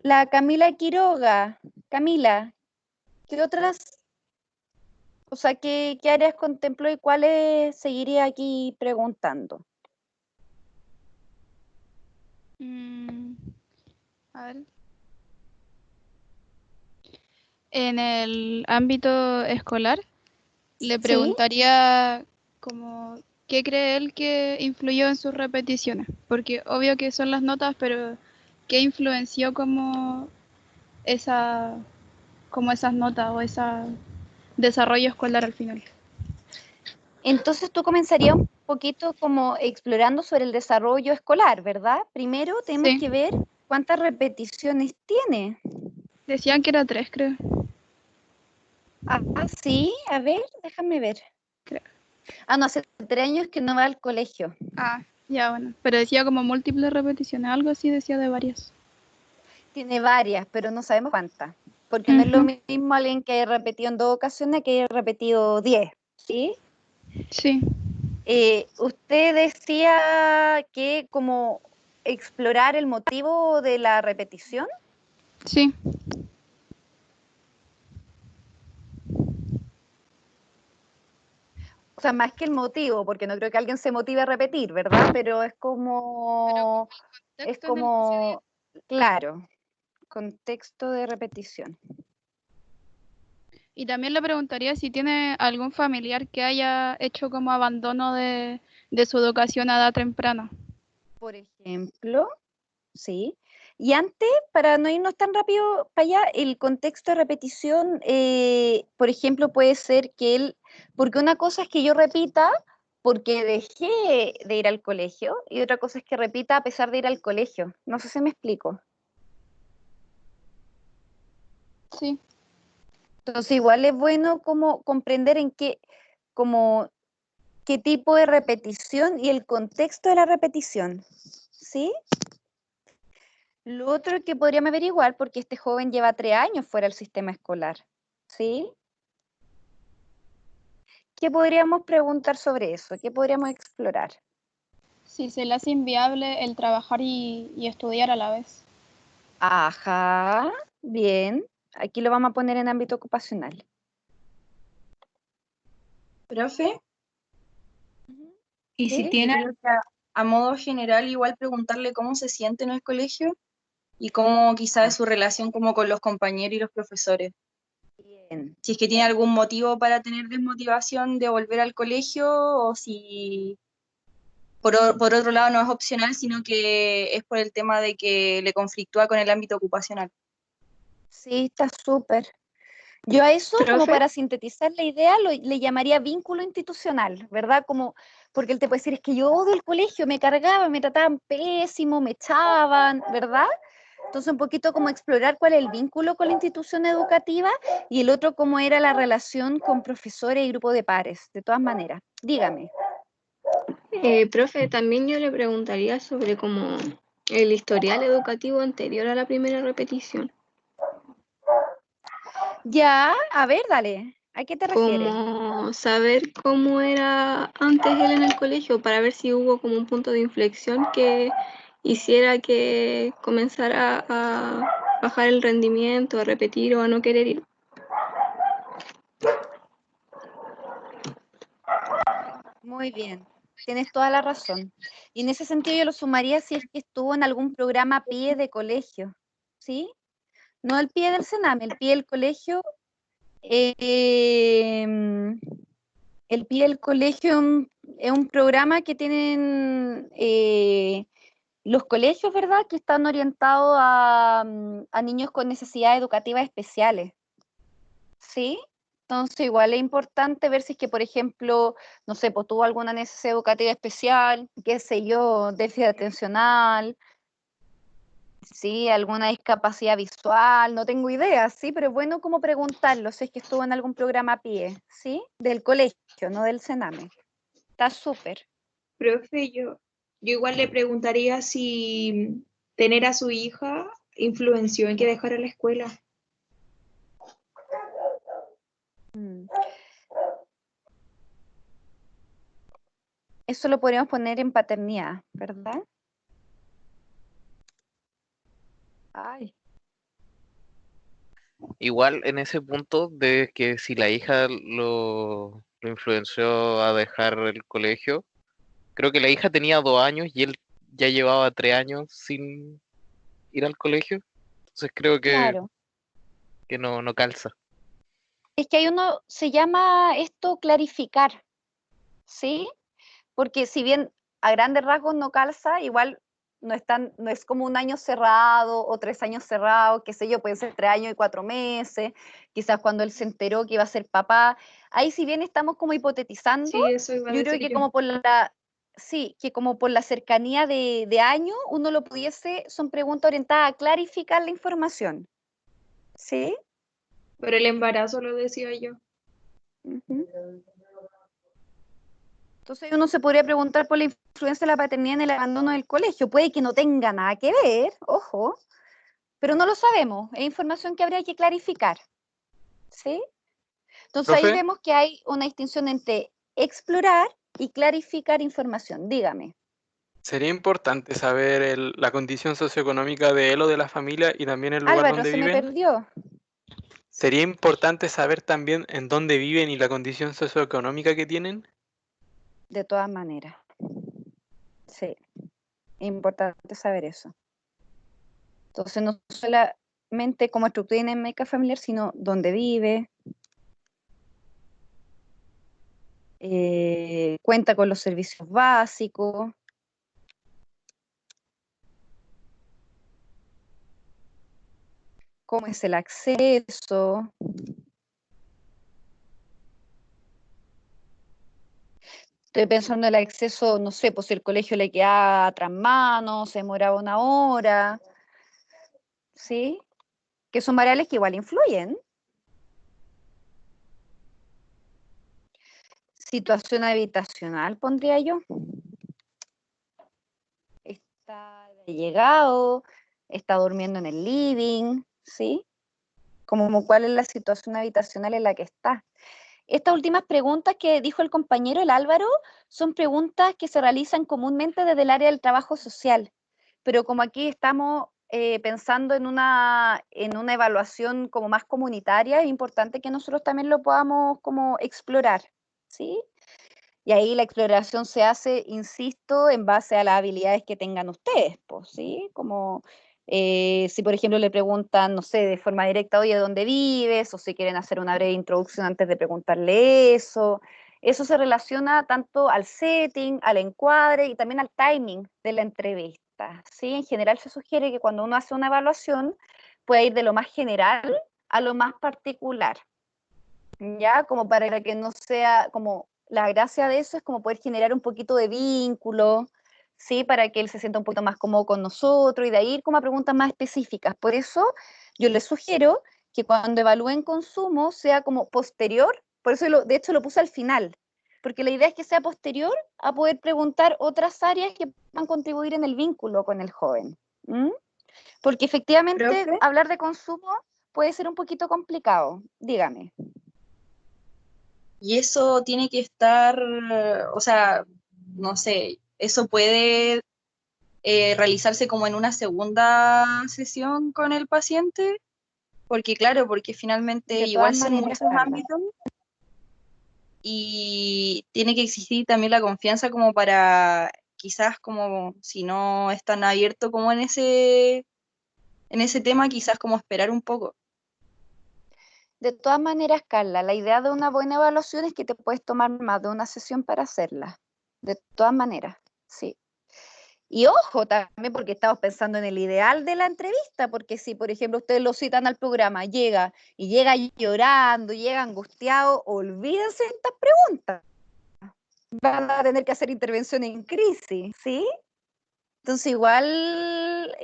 La Camila Quiroga. Camila, ¿qué otras, o sea, qué áreas contempló y cuáles seguiría aquí preguntando? A ver. En el ámbito escolar, le preguntaría como qué cree él que influyó en sus repeticiones, porque obvio que son las notas, pero qué influenció como esas notas o ese desarrollo escolar al final. Entonces tú comenzarías un poquito como explorando sobre el desarrollo escolar, ¿verdad? Primero tenemos que ver cuántas repeticiones tiene. Decían que era 3, creo. Sí, a ver, déjame ver. Creo. No, hace 3 años que no va al colegio. Ya, bueno. Pero decía como múltiples repeticiones, algo así decía de varias. Tiene varias, pero no sabemos cuántas. Porque no es lo mismo alguien que haya repetido en 2 ocasiones que haya repetido 10, ¿sí? Sí. Usted decía que como explorar el motivo de la repetición. Sí. O sea, más que el motivo, porque no creo que alguien se motive a repetir, ¿verdad? Pero es como claro, contexto de repetición. Y también le preguntaría si tiene algún familiar que haya hecho como abandono de su educación a edad temprana. Por ejemplo, sí. Y antes, para no irnos tan rápido para allá, el contexto de repetición, por ejemplo, puede ser que él, porque una cosa es que yo repita porque dejé de ir al colegio y otra cosa es que repita a pesar de ir al colegio. No sé si me explico. Sí. Entonces igual es bueno como comprender en qué, como qué tipo de repetición y el contexto de la repetición, ¿sí? Lo otro que podríamos averiguar, porque este joven lleva 3 años fuera del sistema escolar, ¿sí? ¿Qué podríamos preguntar sobre eso? ¿Qué podríamos explorar? Si se le hace inviable el trabajar y estudiar a la vez. Ajá, bien. Aquí lo vamos a poner en ámbito ocupacional. Profe, Y si ¿Sí? tiene, creo que a modo general igual preguntarle cómo se siente en el colegio y cómo quizás es su relación como con los compañeros y los profesores. Bien. Si es que tiene algún motivo para tener desmotivación de volver al colegio o si por otro lado no es opcional, sino que es por el tema de que le conflictúa con el ámbito ocupacional. Sí, está súper. Yo a eso, como Profe, para sintetizar la idea, le llamaría vínculo institucional, ¿verdad? Como, porque él te puede decir, es que yo odio el colegio, me cargaban, me trataban pésimo, me echaban, ¿verdad? Entonces un poquito como explorar cuál es el vínculo con la institución educativa y el otro cómo era la relación con profesores y grupo de pares, de todas maneras. Dígame. profe, también yo le preguntaría sobre como el historial educativo anterior a la primera repetición. Ya, a ver, dale. ¿A qué te refieres? Como saber cómo era antes él en el colegio para ver si hubo como un punto de inflexión que hiciera que comenzara a bajar el rendimiento, a repetir o a no querer ir. Muy bien, tienes toda la razón. Y en ese sentido yo lo sumaría si es que estuvo en algún programa PIE de colegio, ¿sí? No el PIE del Sename, el PIE del colegio. El PIE del colegio es un programa que tienen los colegios, ¿verdad? Que están orientados a niños con necesidades educativas especiales, ¿sí? Entonces, igual es importante ver si es que, por ejemplo, no sé, pues tuvo alguna necesidad educativa especial, qué sé yo, déficit atencional, sí, alguna discapacidad visual, no tengo idea, sí, pero es bueno como preguntarlo si es que estuvo en algún programa PIE, ¿sí? Del colegio, no del Sename. Está súper. profe, yo igual le preguntaría si tener a su hija influenció en que dejara la escuela. Mm. Eso lo podríamos poner en paternidad, ¿verdad? Ay. Igual en ese punto de que si la hija lo influenció a dejar el colegio, creo que la hija tenía 2 años y él ya llevaba 3 años sin ir al colegio. Entonces creo Claro. que no calza. Es que hay uno, se llama esto clarificar, ¿sí? Porque si bien a grandes rasgos no calza, igual no es como un año cerrado o 3 años cerrados, qué sé yo, pueden ser 3 años y 4 meses, quizás cuando él se enteró que iba a ser papá. Ahí si bien estamos como hipotetizando, Sí, eso iba a yo creo decir que yo. como por que como por la cercanía de año, uno lo pudiese, son preguntas orientadas a clarificar la información, ¿sí? Pero el embarazo lo decía yo. Ujú. Entonces uno se podría preguntar por la influencia de la paternidad en el abandono del colegio. Puede que no tenga nada que ver, ojo, pero no lo sabemos. Es información que habría que clarificar, ¿sí? Entonces ahí Profe, vemos que hay una distinción entre explorar y clarificar información. Dígame. sería importante saber la condición socioeconómica de él o de la familia y también el lugar Álvaro, donde se me viven. perdió. Sería importante saber también en dónde viven y la condición socioeconómica que tienen. De todas maneras. Sí, es importante saber eso. Entonces no solamente como estructura dinámica familiar, sino dónde vive, cuenta con los servicios básicos, cómo es el acceso. Estoy pensando en el acceso, no sé, pues si el colegio le queda a tras manos, se demoraba 1 hora, ¿sí? Que son variables que igual influyen. Situación habitacional, pondría yo. Está llegado, está durmiendo en el living, ¿sí? Como cuál es la situación habitacional en la que está. Estas últimas preguntas que dijo el compañero, el Álvaro, son preguntas que se realizan comúnmente desde el área del trabajo social, pero como aquí estamos pensando en una evaluación como más comunitaria, es importante que nosotros también lo podamos como explorar, ¿sí? Y ahí la exploración se hace, insisto, en base a las habilidades que tengan ustedes, pues, ¿sí? Como si, por ejemplo, le preguntan, no sé, de forma directa, oye, ¿dónde vives? O si quieren hacer una breve introducción antes de preguntarle eso. Eso se relaciona tanto al setting, al encuadre y también al timing de la entrevista, ¿sí? En general se sugiere que cuando uno hace una evaluación puede ir de lo más general a lo más particular, ¿ya? Como para que no sea como la gracia de eso es como poder generar un poquito de vínculo, ¿sí? Para que él se sienta un poquito más cómodo con nosotros y de ahí ir como a preguntas más específicas. Por eso yo les sugiero que cuando evalúen consumo sea como posterior, por eso de hecho lo puse al final, porque la idea es que sea posterior a poder preguntar otras áreas que puedan contribuir en el vínculo con el joven. ¿Mm? Porque efectivamente Profe. hablar de consumo puede ser un poquito complicado. Dígame. Y eso tiene que estar, o sea, no sé, eso puede realizarse como en una segunda sesión con el paciente, porque claro, porque finalmente De igual todas son maneras, muchos Carla. ámbitos y tiene que existir también la confianza como para quizás como si no es tan abierto como en ese tema, quizás como esperar un poco. De todas maneras, Carla, la idea de una buena evaluación es que te puedes tomar más de una sesión para hacerla. De todas maneras, sí. Y ojo también, porque estamos pensando en el ideal de la entrevista, porque si, por ejemplo, ustedes lo citan al programa, llega llorando, llega angustiado, olvídense de estas preguntas. Van a tener que hacer intervención en crisis, ¿sí? Entonces, igual,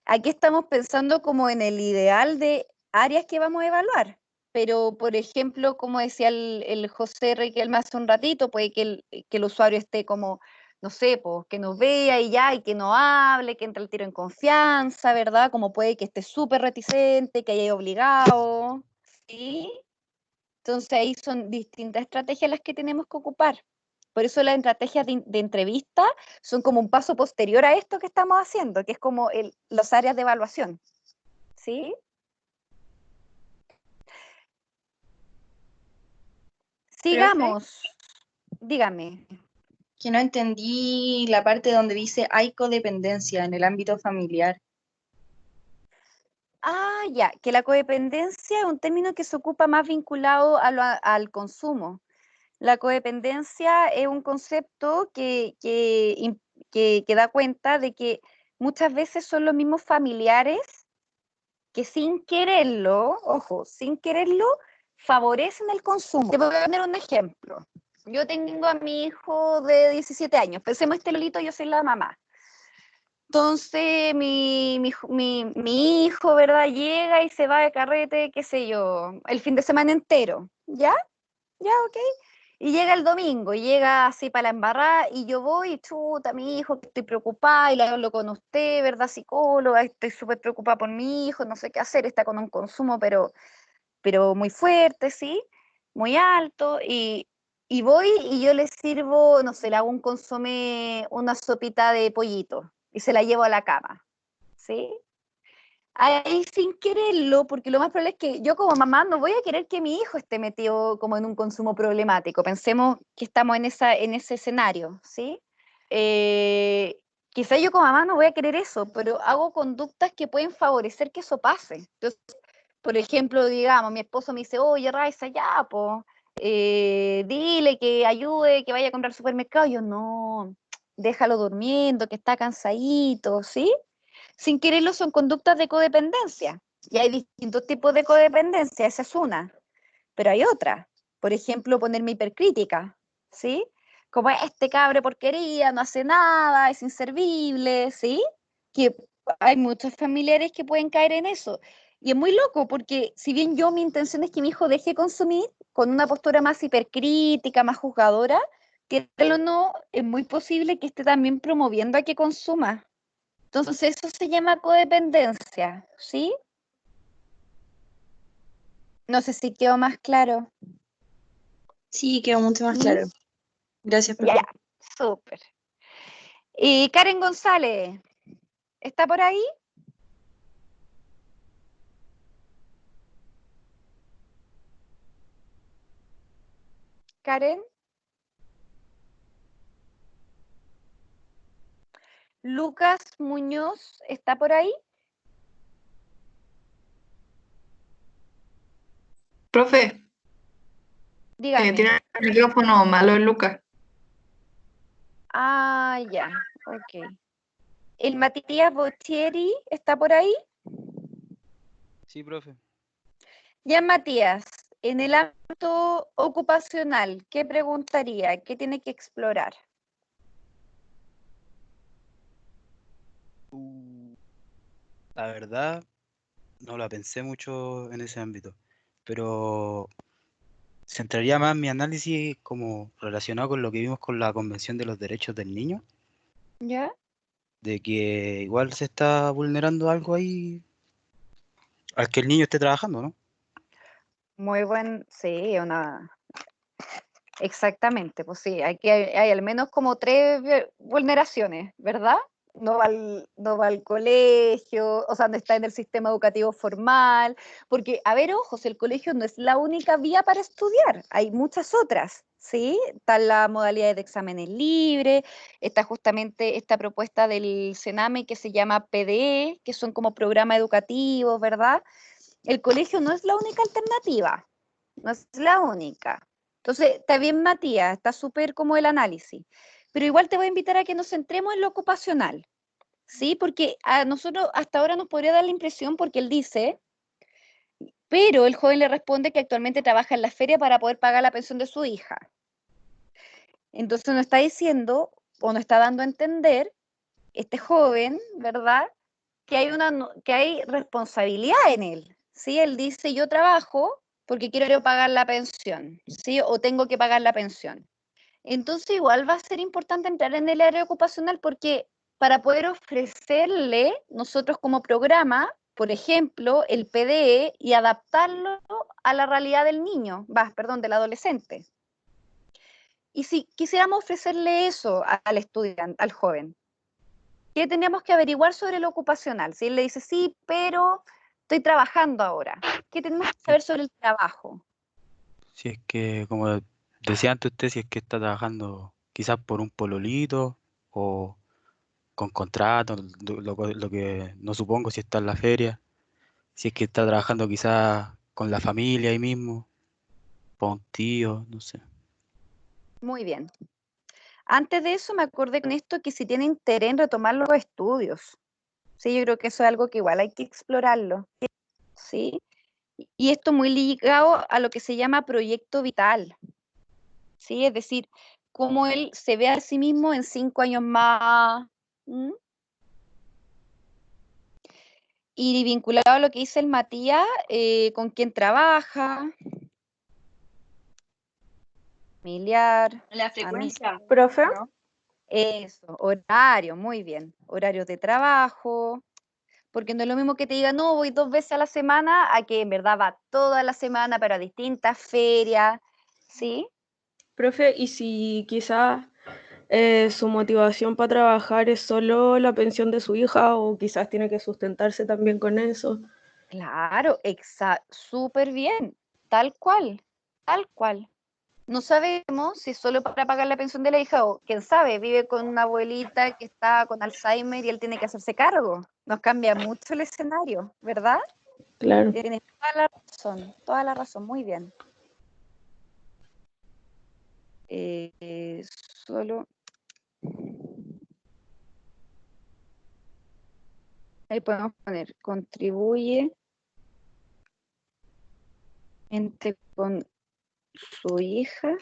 aquí estamos pensando como en el ideal de áreas que vamos a evaluar. Pero, por ejemplo, como decía el José Riquelme hace un ratito, puede que el usuario esté como, no sé, pues, que nos vea y ya, y que no hable, que entre el tiro en confianza, ¿verdad? Como puede que esté súper reticente, que haya ido obligado, ¿sí? Entonces ahí son distintas estrategias las que tenemos que ocupar. Por eso las estrategias de entrevista son como un paso posterior a esto que estamos haciendo, que es como las áreas de evaluación. ¿Sí? Sigamos. Dígame. Que no entendí la parte donde dice hay codependencia en el ámbito familiar. Ah, ya, que la codependencia es un término que se ocupa más vinculado al consumo. La codependencia es un concepto que da cuenta de que muchas veces son los mismos familiares que sin quererlo, ojo, sin quererlo, favorecen el consumo. Te voy a poner un ejemplo. Yo tengo a mi hijo de 17 años, pensemos este Lolito, yo soy la mamá. Entonces mi hijo, ¿verdad? Llega y se va de carrete, qué sé yo, el fin de semana entero, ¿ya? Ya, ok. Y llega el domingo, y llega así para la embarrada, y yo voy, y chuta, mi hijo, que estoy preocupada, y le hablo con usted, ¿verdad, psicóloga? Estoy súper preocupada por mi hijo, no sé qué hacer, está con un consumo, pero muy fuerte, ¿sí? Muy alto, y voy y yo le sirvo, no sé, le hago un consomé, una sopita de pollito, y se la llevo a la cama, ¿sí? Ahí sin quererlo, porque lo más probable es que yo como mamá no voy a querer que mi hijo esté metido como en un consumo problemático. Pensemos que estamos en ese escenario, ¿sí? Quizá yo como mamá no voy a querer eso, pero hago conductas que pueden favorecer que eso pase. Entonces, por ejemplo, digamos, mi esposo me dice, oye, Raiza, ya, po, dile que ayude, que vaya a comprar al supermercado. Yo, no, déjalo durmiendo, que está cansadito, ¿sí? Sin quererlo son conductas de codependencia. Y hay distintos tipos de codependencia, esa es una. Pero hay otra. Por ejemplo, ponerme hipercrítica, ¿sí? Como este cabre porquería, no hace nada, es inservible, ¿sí? Que hay muchos familiares que pueden caer en eso. Y es muy loco porque si bien yo mi intención es que mi hijo deje de consumir, con una postura más hipercrítica, más juzgadora, quiéralo o no, es muy posible que esté también promoviendo a que consuma. Entonces eso se llama codependencia, ¿sí? No sé si quedó más claro. Sí, quedó mucho más claro. Gracias, Ya, profe. súper. Y Karen González, ¿está por ahí? Karen. Lucas Muñoz, ¿está por ahí? Profe, Dígame. tiene el micrófono malo el Lucas. Ah, ya, ok. ¿El Matías Bocchieri está por ahí? Sí, profe. Ya, Matías, en el ámbito ocupacional, ¿qué preguntaría? ¿Qué tiene que explorar? La verdad, no la pensé mucho en ese ámbito, pero centraría más mi análisis como relacionado con lo que vimos con la Convención de los Derechos del Niño, ¿Ya? de que igual se está vulnerando algo ahí al que el niño esté trabajando, ¿no? Muy buen, sí, exactamente, pues sí, hay al menos como 3 vulneraciones, ¿verdad? No va al colegio, o sea, no está en el sistema educativo formal, porque, a ver, ojos, el colegio no es la única vía para estudiar, hay muchas otras, ¿sí? Está la modalidad de exámenes libres, está justamente esta propuesta del Sename que se llama PDE, que son como programas educativos, ¿verdad? El colegio no es la única alternativa, no es la única. Entonces, está bien, Matías, está súper como el análisis, pero igual te voy a invitar a que nos centremos en lo ocupacional, ¿sí? Porque a nosotros hasta ahora nos podría dar la impresión, porque él dice, pero el joven le responde que actualmente trabaja en la feria para poder pagar la pensión de su hija. Entonces nos está diciendo, o nos está dando a entender, este joven, ¿verdad? Que hay responsabilidad en él, ¿sí? Él dice, yo trabajo porque quiero pagar la pensión, ¿sí? O tengo que pagar la pensión. Entonces igual va a ser importante entrar en el área ocupacional, porque para poder ofrecerle nosotros como programa, por ejemplo, el PDE, y adaptarlo a la realidad del niño, del adolescente. Y si quisiéramos ofrecerle eso al estudiante, al joven, ¿qué tendríamos que averiguar sobre lo ocupacional? Si él le dice, sí, pero estoy trabajando ahora, ¿qué tenemos que saber sobre el trabajo? Si es que, como decía antes usted, si es que está trabajando quizás por un pololito o con contrato, lo que no supongo si está en la feria, si es que está trabajando quizás con la familia ahí mismo, por un tío, no sé. Muy bien. Antes de eso me acordé con esto que si tiene interés en retomar los estudios. Sí, yo creo que eso es algo que igual hay que explorarlo. ¿Sí? Y esto muy ligado a lo que se llama proyecto vital. ¿Sí? Es decir, cómo él se ve a sí mismo en 5 años más. ¿Mm? Y vinculado a lo que dice el Matías, con quién trabaja, familiar, La frecuencia. ¿Profe? ¿No? eso, horario, muy bien, horarios de trabajo, porque no es lo mismo que te diga, no, voy 2 veces a la semana, a que en verdad va toda la semana, pero a distintas ferias, ¿sí? Profe, ¿y si quizás su motivación para trabajar es solo la pensión de su hija o quizás tiene que sustentarse también con eso? Claro, súper bien, tal cual, tal cual. No sabemos si es solo para pagar la pensión de la hija o, quién sabe, vive con una abuelita que está con Alzheimer y él tiene que hacerse cargo. Nos cambia mucho el escenario, ¿verdad? Claro. Tienes toda la razón, muy bien. Solo... Ahí podemos poner, contribuye con su hija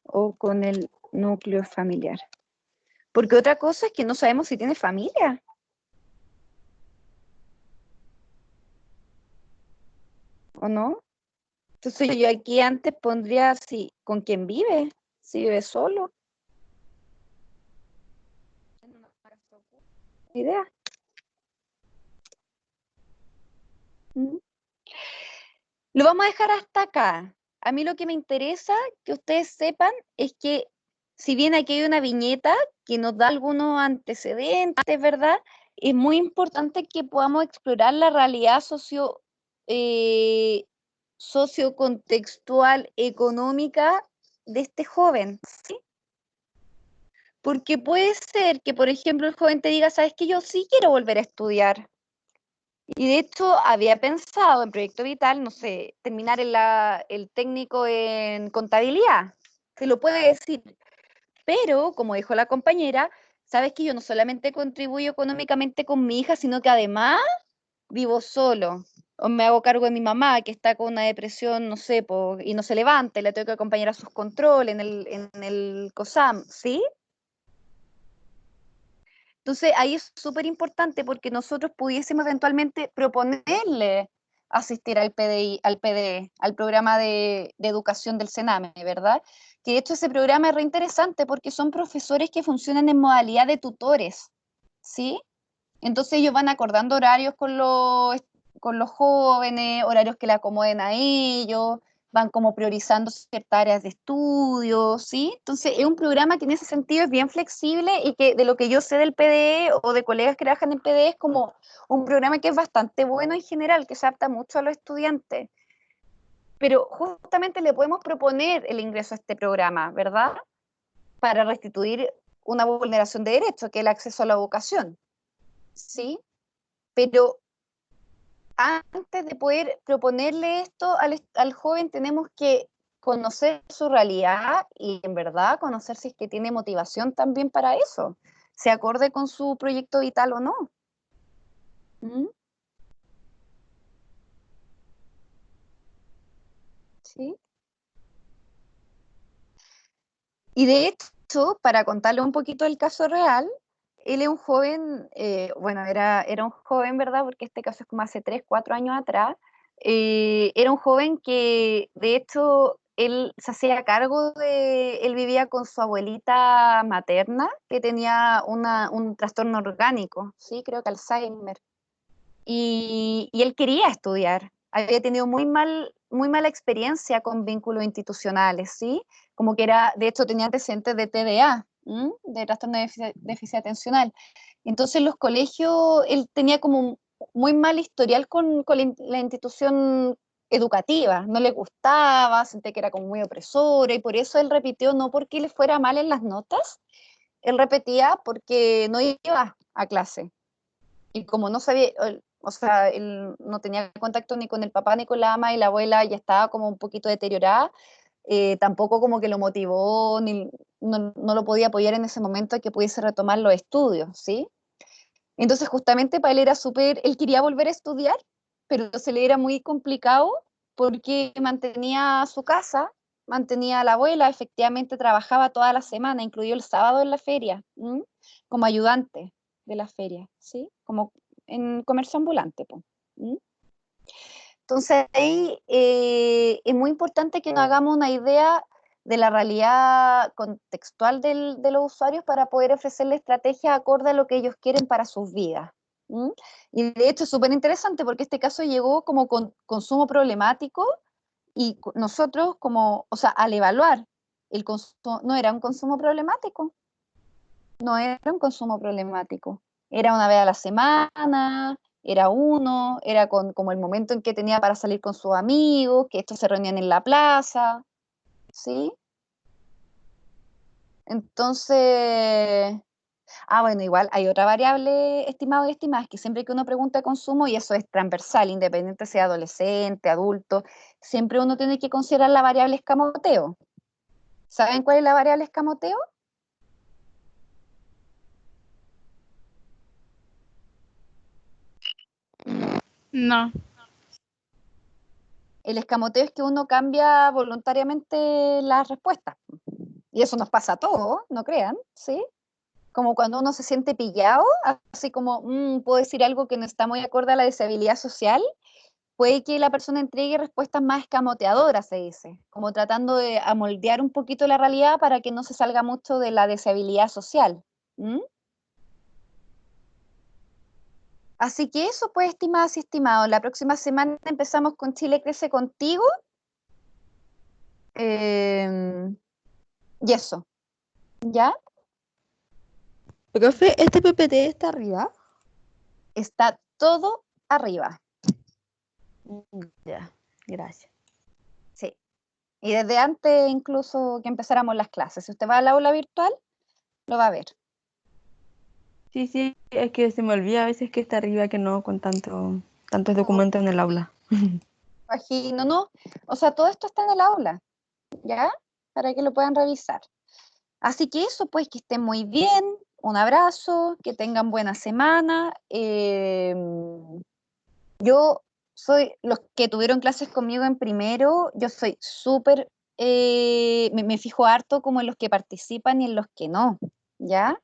o con el núcleo familiar. Porque otra cosa es que no sabemos si tiene familia. ¿O no? Entonces yo aquí antes pondría si con quién vive, si vive solo. Idea. Lo vamos a dejar hasta acá. A mí lo que me interesa que ustedes sepan es que si bien aquí hay una viñeta que nos da algunos antecedentes, ¿verdad? Es muy importante que podamos explorar la realidad sociocontextual, económica de este joven, ¿sí? Porque puede ser que, por ejemplo, el joven te diga, ¿sabes qué? Yo sí quiero volver a estudiar. Y de hecho había pensado en Proyecto Vital, no sé, terminar el técnico en contabilidad, se lo puede decir, pero como dijo la compañera, sabes que yo no solamente contribuyo económicamente con mi hija, sino que además vivo solo, o me hago cargo de mi mamá que está con una depresión, no sé, y no se levanta, y la tengo que acompañar a sus controles en el COSAM, ¿sí? Entonces ahí es súper importante porque nosotros pudiésemos eventualmente proponerle asistir al PDI, al PDE, al programa de educación del Sename, ¿verdad? Que de hecho ese programa es re interesante porque son profesores que funcionan en modalidad de tutores, ¿sí? Entonces ellos van acordando horarios con los jóvenes, horarios que le acomoden a ellos, van como priorizando ciertas áreas de estudio, ¿sí? Entonces es un programa que en ese sentido es bien flexible y que de lo que yo sé del PDE o de colegas que trabajan en PDE es como un programa que es bastante bueno en general, que se adapta mucho a los estudiantes. Pero justamente le podemos proponer el ingreso a este programa, ¿verdad? Para restituir una vulneración de derecho, que es el acceso a la educación, ¿sí? Pero antes de poder proponerle esto al joven tenemos que conocer su realidad y en verdad conocer si es que tiene motivación también para eso, se acorde con su proyecto vital o no. ¿Mm? ¿Sí? Y de hecho, para contarle un poquito el caso real, él es un joven, bueno, era un joven, ¿verdad? Porque este caso es como hace 3, 4 años atrás. Era un joven que, de hecho, él se hacía cargo él vivía con su abuelita materna, que tenía un trastorno orgánico, ¿sí? Creo que Alzheimer. Y él quería estudiar. Había tenido muy mala experiencia con vínculos institucionales, ¿sí? Como que de hecho tenía antecedentes de TDA, de trastorno de déficit atencional. Entonces los colegios, él tenía como muy mal historial con la institución educativa, no le gustaba, sentía que era como muy opresora y por eso él repitió, no porque le fuera mal en las notas, él repetía porque no iba a clase. Y como no sabía, o sea, él no tenía contacto ni con el papá ni con la ama y la abuela ya estaba como un poquito deteriorada, tampoco como que lo motivó, ni, no lo podía apoyar en ese momento a que pudiese retomar los estudios, ¿sí? Entonces justamente para él era él quería volver a estudiar, pero se le era muy complicado porque mantenía su casa, mantenía a la abuela, efectivamente trabajaba toda la semana, incluido el sábado en la feria, como ayudante de la feria, ¿sí? Como en comercio ambulante, po. Entonces ahí es muy importante que nos hagamos una idea de la realidad contextual de los usuarios para poder ofrecerles estrategias acorde a lo que ellos quieren para sus vidas. Y de hecho es súper interesante porque este caso llegó como con consumo problemático y nosotros como, o sea, al evaluar el consumo, no era un consumo problemático, no era un consumo problemático, era una vez a la semana, era uno, era como el momento en que tenía para salir con sus amigos, que estos se reunían en la plaza, ¿sí? Entonces, bueno, igual hay otra variable, estimados y estimadas, que siempre que uno pregunta de consumo, y eso es transversal, independiente sea adolescente, adulto, siempre uno tiene que considerar la variable escamoteo. ¿Saben cuál es la variable escamoteo? No. El escamoteo es que uno cambia voluntariamente las respuestas. Y eso nos pasa a todos, no crean, ¿sí? Como cuando uno se siente pillado, así como, puedo decir algo que no está muy acorde a la deshabilidad social, puede que la persona entregue respuestas más escamoteadoras, se dice, como tratando de amoldear un poquito la realidad para que no se salga mucho de la deseabilidad social. ¿Mm? Así que eso, pues, estimadas y estimados, la próxima semana empezamos con Chile Crece Contigo. Y eso, ¿ya? Profe, ¿este PPT está arriba? Está todo arriba. Ya, gracias. Sí. Y desde antes incluso que empezáramos las clases. Si usted va al aula virtual, lo va a ver. Sí, es que se me olvida a veces que está arriba, que no con tantos documentos en el aula. Imagino, ¿no? O sea, todo esto está en el aula, ¿ya? Para que lo puedan revisar. Así que eso, pues, que estén muy bien. Un abrazo, que tengan buena semana. Yo soy, los que tuvieron clases conmigo en primero, yo soy súper, me fijo harto como en los que participan y en los que no, ¿ya?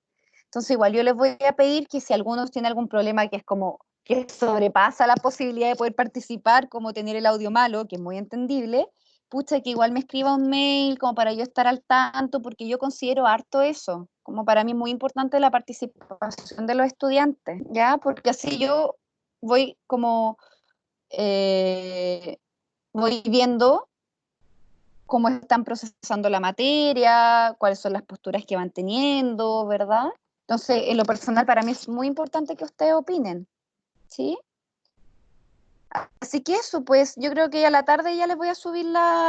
Entonces igual yo les voy a pedir que si algunos tienen algún problema que es como que sobrepasa la posibilidad de poder participar, como tener el audio malo, que es muy entendible, pucha, que igual me escriba un mail como para yo estar al tanto, porque yo considero harto eso, como para mí es muy importante la participación de los estudiantes, ¿ya? Porque así yo voy como, voy viendo cómo están procesando la materia, cuáles son las posturas que van teniendo, ¿verdad? Entonces, en lo personal, para mí es muy importante que ustedes opinen, ¿sí? Así que eso, pues yo creo que a la tarde ya les voy a subir la,